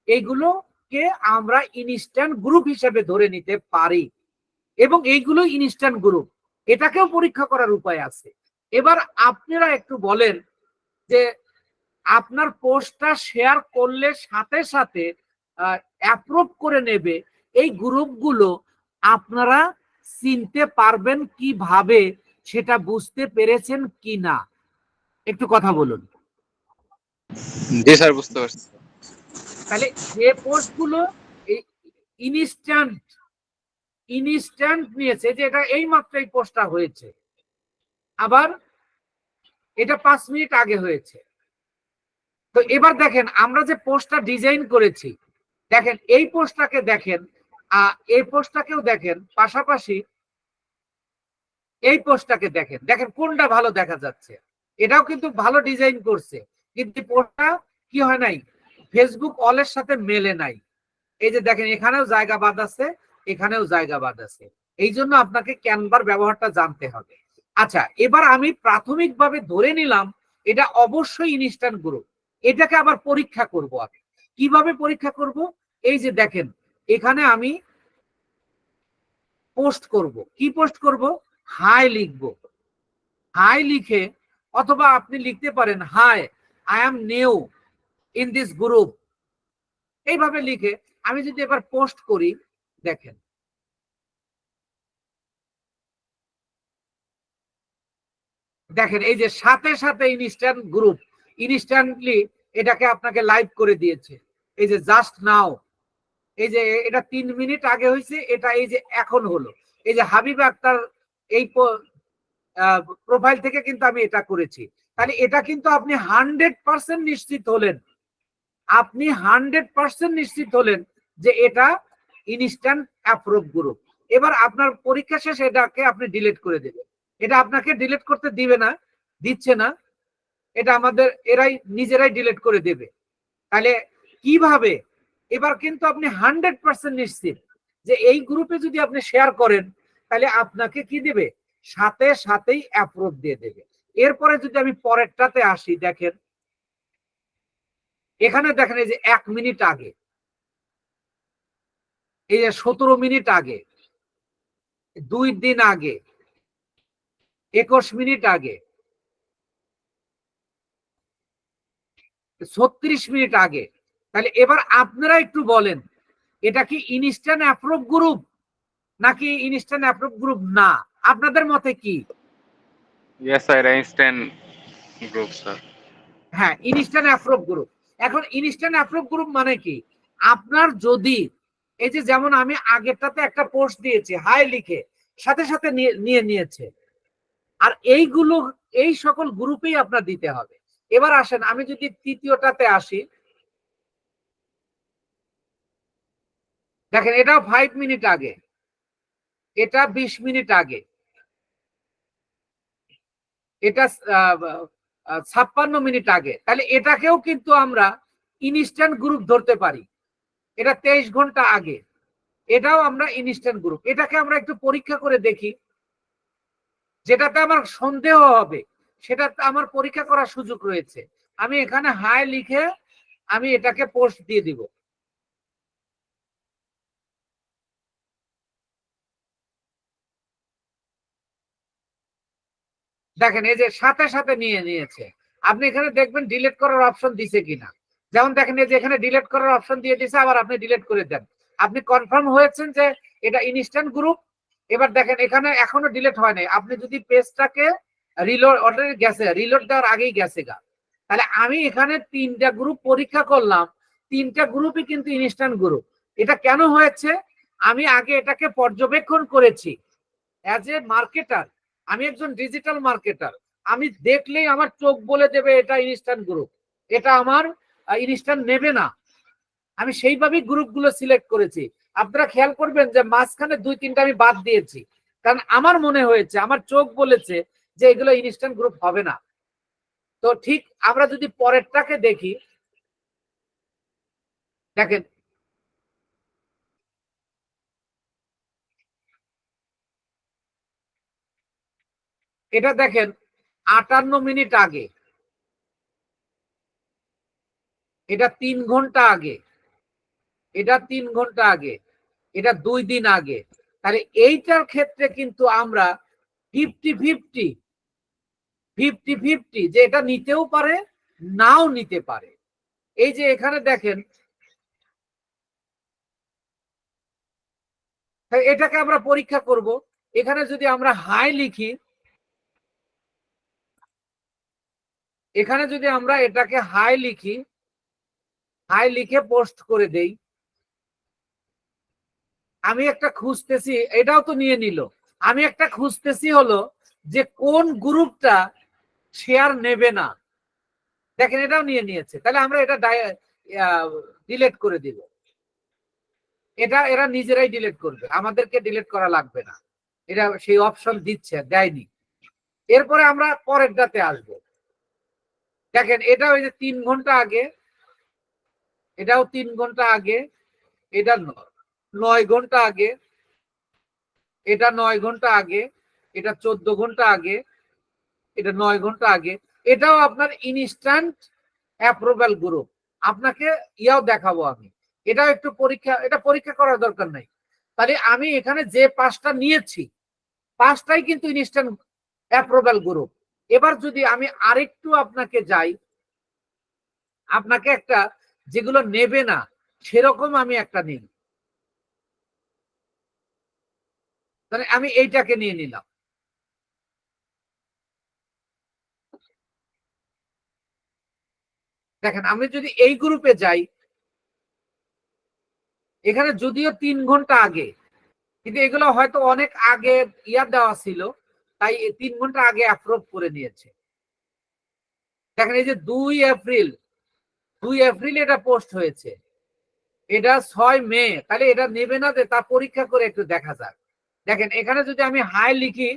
এইগুলোকে আমরা ইনস্ট্যান্ট গ্রুপ হিসেবে ধরে নিতে পারি এবং এইগুলো ইনস্ট্যান্ট গ্রুপ। এটাকেও পরীক্ষা করার উপায় আছে। এবার আপনারা একটু বলেন যে আপনার পোস্টটা শেয়ার করলে সাথে সাথে অ্যাপ্রুভ করে নেবে, এই গ্রুপগুলো আপনারা চিনতে পারবেন কিভাবে? সেটা বুঝতে পেরেছেন কি না, একটু কথা বলুন। জি স্যার, বুঝতে পারছি। তাহলে যে পোস্টগুলো ইনস্ট্যান্ট নিয়েছে, যে এটা এই মাত্র এই পোস্টটা হয়েছে, আবার এটা 5 মিনিট আগে হয়েছে। তো এবার দেখেন আমরা যে পোস্টটা ডিজাইন করেছি, দেখেন এই পোস্টটাকে দেখেন, এই পোস্টটাকেও দেখেন, পাশাপাশি এই পোস্টটাকে দেখেন, দেখেন কোনটা ভালো দেখা যাচ্ছে। এটাও কিন্তু ভালো ডিজাইন করছে, কিন্তু পোস্টটা কি হয় নাই, ফেসবুক অলের সাথে মেলে নাই। এই যে দেখেন এখানেও জায়গা বাদ আছে, এখানেও জায়গা বাদ আছে। এই জন্য আপনাকে ক্যানভার ব্যবহারটা জানতে হবে। আচ্ছা, এবার আমি প্রাথমিকভাবে ধরে নিলাম এটা অবশ্যই ইনস্ট্যান্ট গ্রুপ। এটাকে আবার পরীক্ষা করব। আমি কিভাবে পরীক্ষা করব? এই যে দেখেন এখানে আমি পোস্ট করব। কি পোস্ট করব? হাই লিখব। হাই লিখে, অথবা আপনি লিখতে পারেন hi I am new in this group, এইভাবে লিখে আমি যদি এবার পোস্ট করি, দেখেন দেখেন এই যে সাথে সাথে ইনস্ট্যান্ট গ্রুপ, ইনস্ট্যান্টলি এটাকে আপনাকে লাইভ করে দিয়েছে। এই যে জাস্ট নাও, এই যে এটা 3 মিনিট আগে হয়েছে, এটা এই যে এখন হলো। এই যে হাবিব আক্তার এই প্রোফাইল থেকে কিন্তু আমি এটা করেছি। তাহলে এটা কিন্তু আপনি 100% নিশ্চিত হলেন, আপনি 100% নিশ্চিত হলেন যে এটা ইনস্ট্যান্ট অ্যাপ্রুভ গ্রুপ। এবার আপনার পরীক্ষা শেষে এটাকে আপনি ডিলিট করে দেবেন। এটা আপনাকে ডিলিট করতে দিবে না, দিচ্ছে না, এটা আমাদের এরাই নিজেরাই ডিলিট করে দেবে। তাহলে কিভাবে? এবার কিন্তু আপনি 100% নিশ্চিত যে এই গ্রুপে যদি আপনি শেয়ার করেন, তাহলে আপনাকে কি দেবে? সাথে সাথেই অ্যাপ্রুভ দিয়ে দেবে। এরপরে যদি আমি পরেরটাতে আসি, দেখেন এখানে দেখেন এই যে 1 মিনিট আগে, এই যে 17 মিনিট আগে, 2 দিন আগে, 21 মিনিট আগে, 36 মিনিট আগে। তাহলে এবার আপনারা একটু বলেন এটা কি ইনস্ট্যান্ট অ্যাপ্রুভ গ্রুপ নাকি ইনস্ট্যান্ট অ্যাপ্রুভ গ্রুপ না? আপনাদের মতে কি? Yes sir, instant group sir. হ্যাঁ, ইনস্ট্যান্ট অ্যাপ্রুভ গ্রুপ। এখন ইনস্ট্যান্ট অ্যাপ্রুভ গ্রুপ মানে কি? আপনার যদি এই যে যেমন আমি আগেরটাতে একটা পোস্ট দিয়েছি হাই লিখে, সাথে সাথে নিয়েছে, আর এইগুলো এই সকল গ্রুপেই আপনার দিতে হবে। এবার আসেন আমি যদি তৃতীয়টাতে আসি, দেখেন এটাও 5 মিনিট আগে, এটা 20 মিনিট আগে, এটা 56 মিনিট আগে। তাহলে এটাকেও কিন্তু আমরা ইনস্ট্যান্ট গ্রুপ ধরতে পারি। এটা 23 ঘন্টা আগে, এটাও আমরা ইনস্ট্যান্ট গ্রুপ। এটাকে আমরা একটু পরীক্ষা করে দেখি, যেটাতে আমার সন্দেহ হবে সেটাতে আমার পরীক্ষা করার সুযোগ রয়েছে। আমি এখানে হাই লিখে আমি এটাকে পোস্ট দিয়ে দিব। দেখেন এই যে সাথে সাথে নিয়েছে। আপনি এখানে দেখবেন ডিলিট করার অপশন দিছে কিনা। যেমন দেখেন এই যে এখানে ডিলিট করার অপশন দিয়ে দিছে, আবার আপনি ডিলিট করে দেন। আপনি কনফার্ম হয়েছেন যে এটা ইনস্ট্যান্ট গ্রুপ। এবার দেখেন এখানে এখনো ডিলিট হয় নাই। আপনি যদি পেজটাকে রিলোড, অলরেডি গেছে, রিলোড দেওয়ার আগেই গেছে গা। তাহলে আমি এখানে 3টা গ্রুপ পরীক্ষা করলাম, 3টা গ্রুপই কিন্তু ইনস্ট্যান্ট গ্রুপ। এটা কেন হয়েছে? আমি আগে এটাকে পর্যবেক্ষণ করেছি অ্যাজ এ মার্কেটার। আমি একজন ডিজিটাল মার্কেটার, আমি দেখলেই আমার চোখ বলে দেবে এটা ইনস্ট্যান্ট গ্রুপ, এটা আমার ইনস্ট্যান্ট নেবে না। আমি সেইভাবেই গ্রুপগুলো সিলেক্ট করেছি। আপনারা খেয়াল করবেন যে মাঝখানে 2-3টা আমি বাদ দিয়েছি, কারণ আমার মনে হয়েছে, আমার চোখ বলেছে যে এগুলো ইনস্ট্যান্ট গ্রুপ হবে না। তো ঠিক আমরা যদি পরেরটাকে দেখি, দেখেন এটা দেখেন 58 মিনিট আগে, এটা 3 ঘন্টা আগে, এটা 3 ঘন্টা আগে, এটা 2 দিন আগে। তাহলে এইটার ক্ষেত্রে কিন্তু আমরা 50-50 50-50 যে এটা নিতেও পারে, নাও নিতে পারে। এই যে এখানে দেখেন, এটাকে আমরা পরীক্ষা করব। এখানে যদি আমরা হাই লিখি, এখানে যদি আমরা এটাকে হাই লিখি, হাই লিখে পোস্ট করে দেই, আমি একটা খুঁজতেছি, এটাও তো নিয়ে নিল। আমি একটা খুঁজতেছি হলো যে কোন গ্রুপটা শেয়ার নেবে না। দেখেন এটাও নিয়ে নিয়েছে, তাহলে আমরা এটা ডিলিট করে দিব। এটা এরা নিজেরাই ডিলিট করবে, আমাদেরকে ডিলিট করা লাগবে না। এটা সেই অপশন দিচ্ছে, দেয়নি। এরপরে আমরা পরেরটাতে আসব। দেখেন এটা ওই যে 3 ঘন্টা আগে, এটাও 3 ঘন্টা আগে, এটা 9 ঘন্টা আগে, এটা 9 ঘন্টা আগে, এটা 14 ঘন্টা আগে, এটা 9 ঘন্টা আগে। এটাও আপনার ইনস্ট্যান্ট অ্যাপ্রুভাল গ্রুপ। আপনাকে ইয়াও দেখাবো আমি, এটাও একটু পরীক্ষা, এটা পরীক্ষা করার দরকার নাই। তাহলে আমি এখানে যে 5টা নিয়েছি, 5টাই কিন্তু ইনস্ট্যান্ট অ্যাপ্রুভাল গ্রুপ। এবার যদি আমি আরেকটু আপনাকে যাই, আপনাকে একটা যেগুলো নেবে না সেরকম আমি একটা নিই। তাহলে আমি এইটাকে নিয়ে নিলাম। দেখেন আমি যদি এই গ্রুপে যাই, এখানে যদিও 3 ঘন্টা আগে, কিন্তু এগুলো হয়তো অনেক আগে ইয়া দেওয়া ছিল, তাই 3 ঘন্টা আগে অ্যাপ্রুভ করে নিয়েছে। দেখেন এই যে 2 এপ্রিল এটা পোস্ট হয়েছে, এটা 6 মে। তাহলে এটা নেবে না, তা পরীক্ষা করে একটু দেখা যাক। দেখেন এখানে যদি আমি হাই লিখি,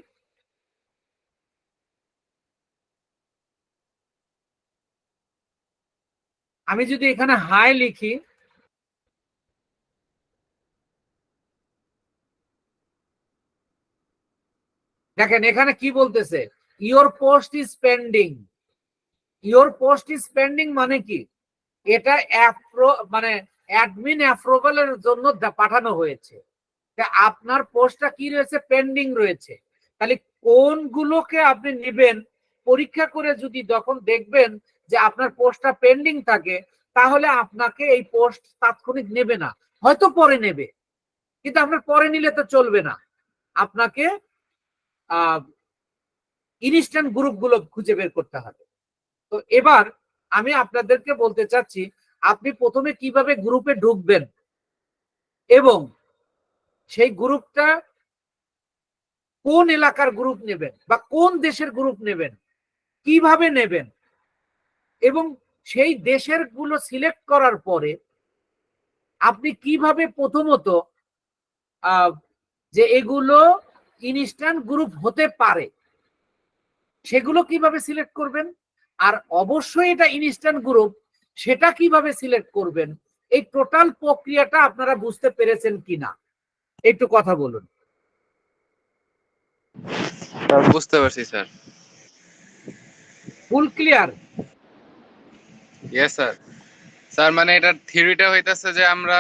আমি যদি এখানে হাই লিখি, দেখেন এখানে কি বলতেছে, your post is pending. Your post is pending মানে কি, এটা মানে অ্যাডমিন অ্যাপ্রুভালের জন্য পাঠানো হয়েছে। আপনার পোস্টটা কি রয়েছে, পেন্ডিং রয়েছে। তাহলে কোনগুলোকে আপনি নেবেন, পরীক্ষা করে যদি যখন দেখবেন যে আপনার পোস্টটা পেন্ডিং থাকে, তাহলে আপনাকে এই পোস্ট তাৎক্ষণিক নেবে না, হয়তো পরে নেবে, কিন্তু আপনার পরে নিলে তো চলবে না। আপনাকে ইনস্ট্যান্ট গ্রুপগুলো খুঁজে বের করতে হবে। তো এবার আমি আপনাদেরকে বলতে চাচ্ছি, আপনি প্রথমে কিভাবে গ্রুপে ঢুকবেন এবং সেই গ্রুপটা কোন এলাকার গ্রুপ নেবেন বা কোন দেশের গ্রুপ নেবেন, কিভাবে নেবেন, এবং সেই দেশের গুলো সিলেক্ট করার পরে আপনি কিভাবে প্রথমত যে এগুলো ইনস্ট্যান্ট গ্রুপ হতে পারে সেগুলো কিভাবে সিলেক্ট করবেন, আর অবশ্যই এটা ইনস্ট্যান্ট গ্রুপ সেটা কিভাবে সিলেক্ট করবেন, এই টোটাল প্রক্রিয়াটা আপনারা বুঝতে পেরেছেন কিনা একটু কথা বলুন। বুঝতে পারছি স্যার। ফুল ক্লিয়ার? Yes sir. স্যার মানে এটার থিওরিটা হইতাছে যে আমরা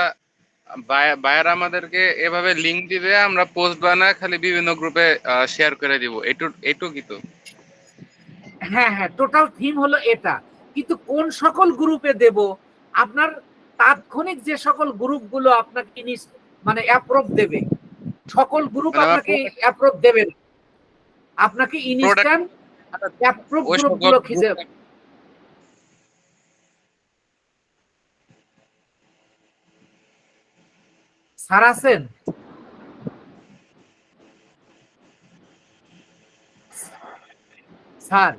বায়ার আমাদেরকে এভাবে লিংক দিবে, আমরা পোস্ট বানায় খালি বিভিন্ন গ্রুপে শেয়ার করে দিব, এটুকুই তো? হ্যাঁ হ্যাঁ, টোটাল থিম হলো এটা। কিন্তু কোন সকল গ্রুপে দেব, আপনার তাৎক্ষণিক যে সকল গ্রুপগুলো আপনাকে মানে অ্যাপ্রুভ দেবে, সকল গ্রুপ মানে আমার আপনাকে অ্যাপ্রুভ দেবে না। আপনাকে প্রোডাক্ট ইনস্ট্যান্ট অ্যাপ্রুভ ওই সকল গ্রুপগুলো খুঁজে। স্যার আছেন? স্যার